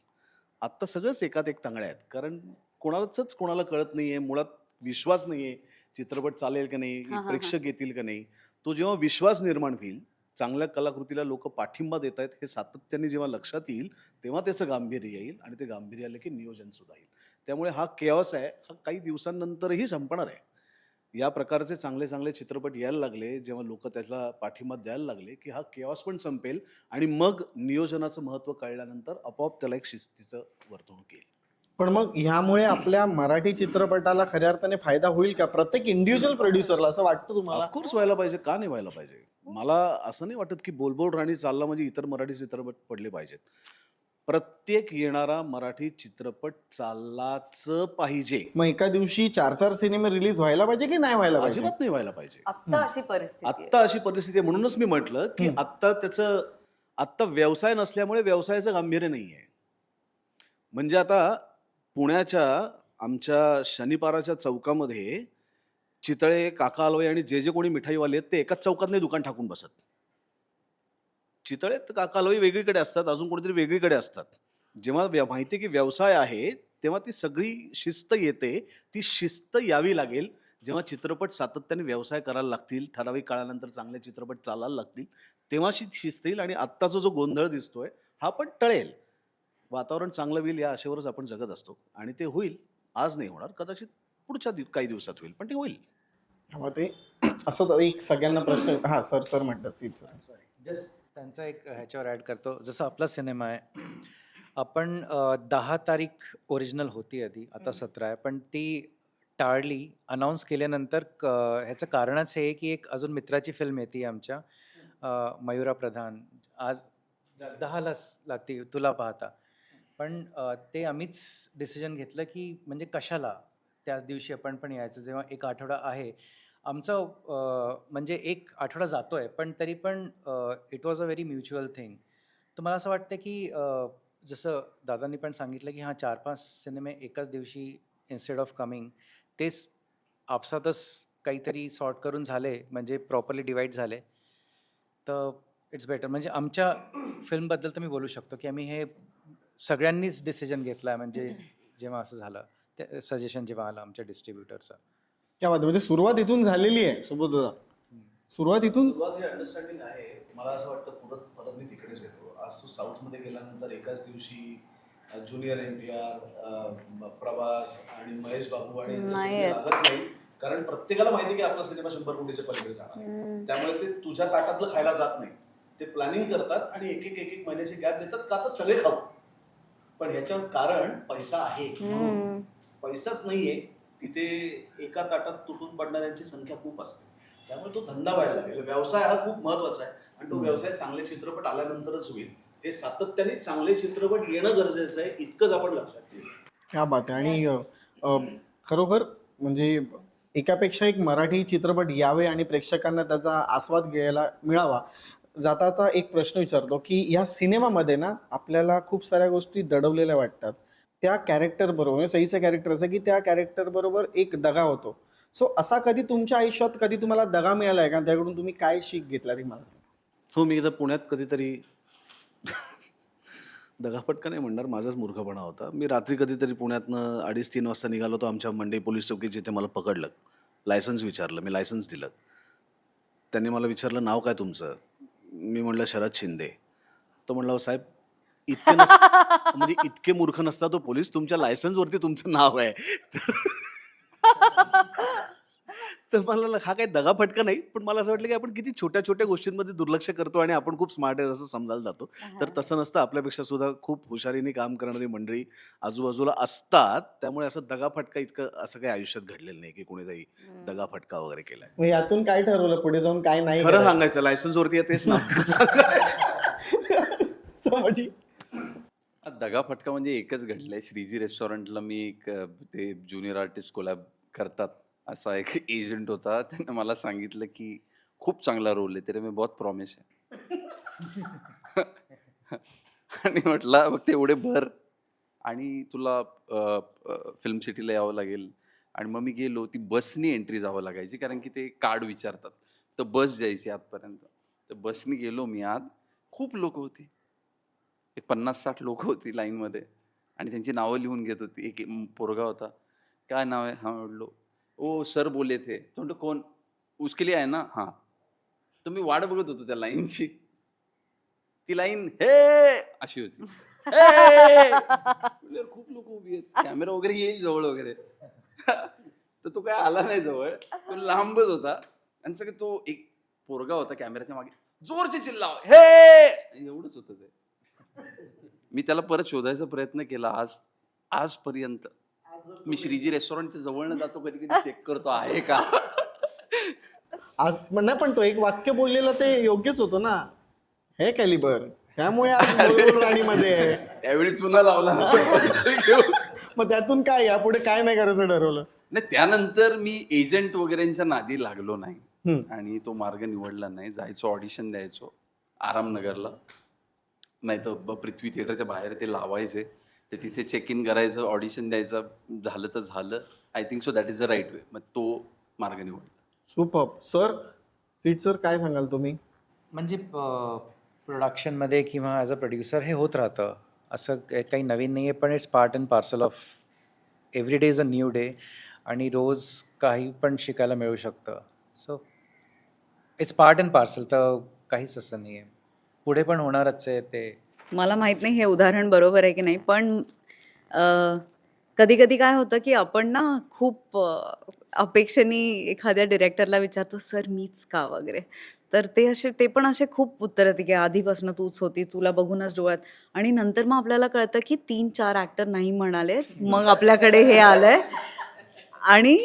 आत्ता सगळंच एकात एक तांगड्या आहेत, कारण कोणाला कळत नाहीये, मुळात विश्वास नाहीये, चित्रपट चालेल का नाही, प्रेक्षक येतील का नाही. तो जेव्हा विश्वास निर्माण होईल, चांगल्या कलाकृतीला लोक पाठिंबा देत आहेत हे सातत्याने जेव्हा लक्षात येईल, तेव्हा त्याचं गांभीर्य येईल आणि ते गांभीर्य आलं की नियोजन सुद्धा येईल. त्यामुळे हा केऑस आहे, हा काही दिवसांनंतरही संपणार आहे. या प्रकारचे चांगले चांगले चित्रपट यायला लागले, जेव्हा लोक त्याला पाठिंबा द्यायला लागले की हा केऑस पण संपेल आणि मग नियोजनाचं महत्त्व कळल्यानंतर आपोआप त्याला एक शिस्तीचं वर्तणूक येईल. पण मग ह्यामुळे आपल्या मराठी चित्रपटाला खऱ्या अर्थाने फायदा होईल का, प्रत्येक इंडिव्हिज्युअल प्रोड्युसरला, असं वाटतं तुम्हाला? ऑफकोर्स व्हायला पाहिजे, का नाही व्हायला पाहिजे. मला असं नाही वाटत की बोलबोल राणी चालला म्हणजे इतर मराठी चित्रपट पडले पाहिजेत. प्रत्येक येणारा मराठी चित्रपट चाललाच पाहिजे. मग एका दिवशी 4-4 सिनेमे रिलीज व्हायला पाहिजे की नाही व्हायला पाहिजे? अजिबात नाही व्हायला पाहिजे. आत्ता अशी परिस्थिती आहे. आत्ता अशी परिस्थिती आहे, म्हणूनच मी म्हटलं की आत्ता व्यवसाय नसल्यामुळे व्यवसायाचं गांभीर्य नाही आहे. म्हणजे आता पुण्याच्या आमच्या शनिपाराच्या चौकामध्ये चितळे, काका हलवाई आणि जे कोणी मिठाईवाले आहेत ते एकाच चौकात नाही दुकान टाकून बसत. चितळे तर काका हलवाई वेगळीकडे असतात, अजून कोणीतरी वेगळीकडे असतात. जेव्हा माहिती की व्यवसाय आहे तेव्हा ती सगळी शिस्त येते. ती शिस्त यावी लागेल जेव्हा चित्रपट सातत्याने व्यवसाय करायला लागतील, ठराविक काळानंतर चांगले चित्रपट चालायला लागतील, तेव्हा शिस्त येईल आणि आत्ताचा जो गोंधळ दिसतोय हा पण टळेल. वातावरण चांगलं होईल या आशेवरच आपण जगत असतो आणि ते होईल. आज नाही होणार, कदाचित पुढच्या काही दिवसात होईल, पण ते होईल. मग ते असं तर एक सगळ्यांना प्रश्न, हा सर म्हणतात सीप सर. जस्ट त्यांचा एक ह्याच्यावर ॲड करतो. जसं आपला सिनेमा आहे, आपण 10 तारीख ओरिजिनल होती आधी, आता 17 आहे, पण ती टाळली अनाऊन्स केल्यानंतर. ह्याचं कारणच हे की एक अजून मित्राची फिल्म येते आमच्या, मयुरा प्रधान, आज 10लाच लागते तुला पाहता. पण ते आम्हीच डिसिजन घेतलं की म्हणजे कशाला त्याच दिवशी आपण पण यायचं, जेव्हा एक आठवडा आहे आमचं. म्हणजे एक आठवडा जातो आहे पण तरी पण it was a very mutual thing. तर मला असं वाटतं की जसं दादांनी पण सांगितलं की 4-5 सिनेमे एकाच दिवशी इन्स्टेड ऑफ कमिंग, तेच आपसातच काहीतरी सॉर्ट करून झाले, म्हणजे प्रॉपरली डिवाईड झाले, तर इट्स बेटर. म्हणजे आमच्या फिल्मबद्दल तर मी बोलू शकतो की आम्ही हे सगळ्यांनीच डिसिजन घेतला आहे. म्हणजे जेव्हा असं झालं, ते सजेशन जेव्हा आलं आमच्या डिस्ट्रीब्युटरचं. क्या बात आहे. म्हणजे सुरुवात इथून झालेली आहे सुबोधदा, सुरुवात इथून. सुरुवात ही अंडरस्टँडिंग आहे. मला असं वाटतं परत मी तिकडेच येतो. आज तू साऊथमध्ये गेल्यानंतर एकाच दिवशी ज्युनियर NTR, प्रभास आणि महेश बाबू आणि लागत नाही, कारण प्रत्येकाला माहिती की आपला सिनेमा 100 कोटीच्या पलीकडे जाणार. त्यामुळे ते तुझ्या ताटातलं खायला जात नाही. ते प्लॅनिंग करतात आणि एक एक महिन्याची गॅप देतात का तर सगळे खाऊ. पण ह्याचं कारण पैसा आहे म्हणून. पैसाच नाहीये तिथे एका ताटात तुटून पडणाऱ्यांची संख्या खूप असते. त्यामुळे तो धंदा व्हायला लागेल. व्यवसाय हा खूप महत्वाचा आहे आणि तो व्यवसाय चांगले चित्रपट आल्यानंतरच होईल. हे सातत्याने चांगले चित्रपट येणं गरजेचं आहे, इतकंच आपण लक्षात ठेवू. क्या बात आहे. आणि खरोखर म्हणजे एकापेक्षा एक मराठी चित्रपट यावे आणि प्रेक्षकांना त्याचा आस्वाद घ्यायला मिळावा. जाता आता एक प्रश्न विचारतो की या सिनेमामध्ये ना आपल्याला खूप साऱ्या गोष्टी दडवलेल्या वाटतात. त्या कॅरेक्टर बरोबर म्हणजे सईचं कॅरेक्टर असं की त्या कॅरेक्टर बरोबर एक दगा होतो. सो असा कधी तुमच्या आयुष्यात कधी तुम्हाला दगा मिळाला आहे का? त्याकडून तुम्ही काय शिक घेतला ते मला सांगा. हो, मी एकदा पुण्यात कधीतरी दगाफटका नाही म्हणणार, माझाच मूर्खपणा होता. मी रात्री कधीतरी पुण्यातनं 2:30-3 वाजता निघालो होतो. आमच्या मंडई पोलीस चौकीत जिथे मला पकडलं, लायसन्स विचारलं, मी लायसन्स दिलं. त्यांनी मला विचारलं नाव काय तुमचं? मी म्हणलं शरद शिंदे. तो म्हणला "अहो साहेब इतके म्हणजे इतके मूर्ख नसता तो पोलीस, तुमच्या लायसन्सवरती तुमचं नाव आहे." तर मला हा काही दगाफटका नाही, पण मला असं वाटलं की आपण किती छोट्या छोट्या गोष्टींमध्ये दुर्लक्ष करतो आणि आपण खूप स्मार्ट आहे असं समजायला जातो. तर तसं नसतं. आपल्यापेक्षा सुद्धा खूप हुशारीने काम करणारी मंडळी आजूबाजूला असतात. त्यामुळे असं दगाफटका इतकं असं काही आयुष्यात घडलेलं नाही की कोणीतरी दगाफटका वगैरे केलाय. मग यातून काय ठरवलं पुढे जाऊन काय नाही खरं करायचं? सांगायचं लायसन्सवरती आहे तेच नाव. समजी. दगाफटका म्हणजे एकच घडलंय. श्रीजी रेस्टॉरंटला मी एक ते ज्युनियर आर्टिस्ट कोलॅब करतात असा एक एजंट होता. त्यानं मला सांगितलं की खूप चांगला रोल आहे तेरे में बहुत प्रॉमिस है. आणि म्हटलं मग तेवढे भर आणि तुला फिल्म सिटीला यावं लागेल. आणि मग मी गेलो. ती बसनी एंट्री जावं लागायची कारण की ते कार्ड विचारतात. तर बस जायची आतपर्यंत. तर बसनी गेलो मी आत. खूप लोक होती. एक 50-60 लोक होती लाईनमध्ये आणि त्यांची नावं लिहून घेत होती. एक पोरगा होता. काय नाव आहे? हां म्हटलो. ओ सर बोले थे. तो म्हणतो कोण? उसके लिए आहे ना? हां. तर मी वाट बघत होतो त्या लाईनची. ती लाईन हे अशी होती. खूप लोक उभी आहेत. कॅमेरा वगैरे येईल जवळ वगैरे. तर तो काय आला नाही जवळ. तो लांबच होता आणि सगळं तो एक पोरगा होता कॅमेऱ्याच्या मागे. जोरचे चिल्लाव हे एवढंच होतं ते. मी त्याला परत शोधायचा प्रयत्न केला आजपर्यंत. मी श्रीजी रेस्टॉरंटच्या जवळनं जातो कधी कधी चेक करतो आहे का. आज नाही पण तो एक वाक्य बोललेलं ते योग्यच होतं ना. हे कॅलिबर त्यामुळे आज बोलबोल राणीमध्ये आहे. त्यावेळी चुना लावला मग त्यातून काय यापुढे काय नाही करायचं ठरवलं? नाही. त्यानंतर मी एजंट वगैरेंच्या नादी लागलो नाही आणि तो मार्ग निवडला नाही. जायचो ऑडिशन द्यायचो आरामनगरला, नाही तर पृथ्वी थिएटरच्या बाहेर ते लावायचे. तर तिथे चेक इन करायचं, ऑडिशन द्यायचं, झालं तर झालं. I think so that is the right way. मग तो मार्ग निवडला. सुपर. सर सीट सर काय सांगाल तुम्ही? म्हणजे प्रोडक्शनमध्ये किंवा ॲज अ प्रोड्युसर हे होत राहतं. असं काही नवीन नाही आहे, पण it's part and parcel of every day is a new day आणि रोज काही पण शिकायला मिळू शकतं. So it's part and parcel. तर काहीच असं नाही आहे. पुढे पण होणारच आहे ते. मला माहित नाही हे उदाहरण बरोबर आहे की नाही, पण कधी कधी काय होतं की आपण ना खूप अपेक्षेने एखाद्या डिरेक्टरला विचारतो सर मीच का वगैरे. तर ते पण असे खूप उत्तर येते की आधीपासून तूच होती, तुला बघूनच डोळ्यात. आणि नंतर मग आपल्याला कळतं की 3-4 ॲक्टर नाही म्हणाले, मग आपल्याकडे हे आलंय. आणि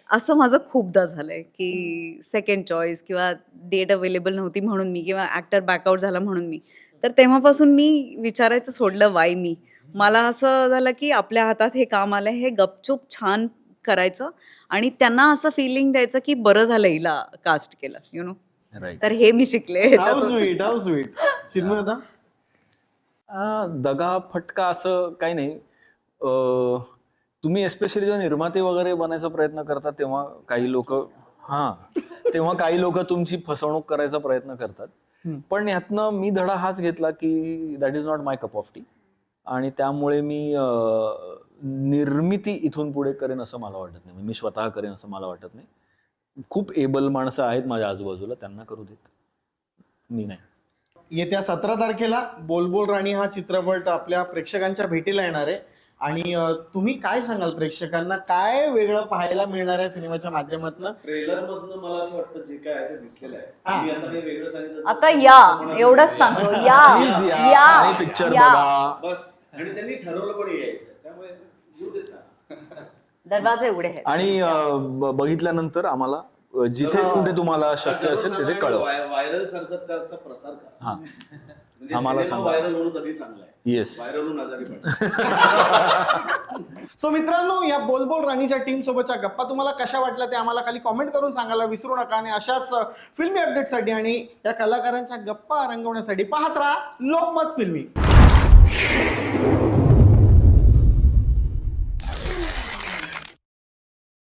असं माझं खूपदा झालंय की सेकंड चॉईस किंवा डेट अवेलेबल नव्हती म्हणून मी, किंवा ॲक्टर बॅकआउट झाला म्हणून मी. तर तेव्हापासून मी विचारायचं सोडलं वाय मी. मला असं झालं की आपल्या हातात हे काम आलंय, हे गपचूप छान करायचं आणि त्यांना असं फिलिंग द्यायचं की बरं झालं हिला कास्ट केलं, यु नो. राईट. तर हे मी शिकले हाऊ ह्याच्यातून. Sweet, how sweet. चिन्मय आता दगा फटका असं काही नाही. तुम्ही एस्पेशली जेव्हा निर्माते वगैरे बनायचा प्रयत्न करता तेव्हा काही लोक तुमची फसवणूक करायचा प्रयत्न करतात. पण ह्यातनं मी धडा हाच घेतला की that is not my cup of T. आणि त्यामुळे मी निर्मिती इथून पुढे करेन असं मला वाटत नाही. मी स्वतः करेन असं मला वाटत नाही. खूप एबल माणसं आहेत माझ्या आजूबाजूला, त्यांना करू देत, मी नाही. येत्या 17 तारखेला बोलबोल राणी हा चित्रपट आपल्या प्रेक्षकांच्या भेटीला येणार आहे आणि तुम्ही काय सांगाल प्रेक्षकांना, काय वेगळं पाहायला मिळणार आहे सिनेमाच्या माध्यमातून? ट्रेलर मधनं मला असं वाटतं जे काय आहे ते दिसलेलं हा. आहे. मी आता काही वेगळं सांगितलं आता या एवढंच सांगतो, या Please या या आणि पिक्चर या. बघा. बस. आणि त्यांनी ठरवलं पण यायचं, त्यामुळे येऊ देत ना. दरवाजे उघडे आहेत. आणि बघितल्यानंतर आम्हाला जिथे कुठे तुम्हाला शक्य असेल तिथे कळवा. व्हायरल सारखं त्याचा प्रसार करा. हा म्हणजे आम्हाला सिनेमा सांगा. व्हायरल होणं कधी चांगलं आहे. येस. व्हायरल होऊन आजारी पडणं. सो मित्रांनो, या बोलबोल राणीच्या टीम सोबतच्या गप्पा तुम्हाला कशा वाटल्या ते आम्हाला खाली कॉमेंट करून सांगायला विसरू नका. आणि अशाच फिल्मी अपडेटसाठी आणि या कलाकारांच्या गप्पा रंगवण्यासाठी पाहत राहा लोकमत फिल्मी.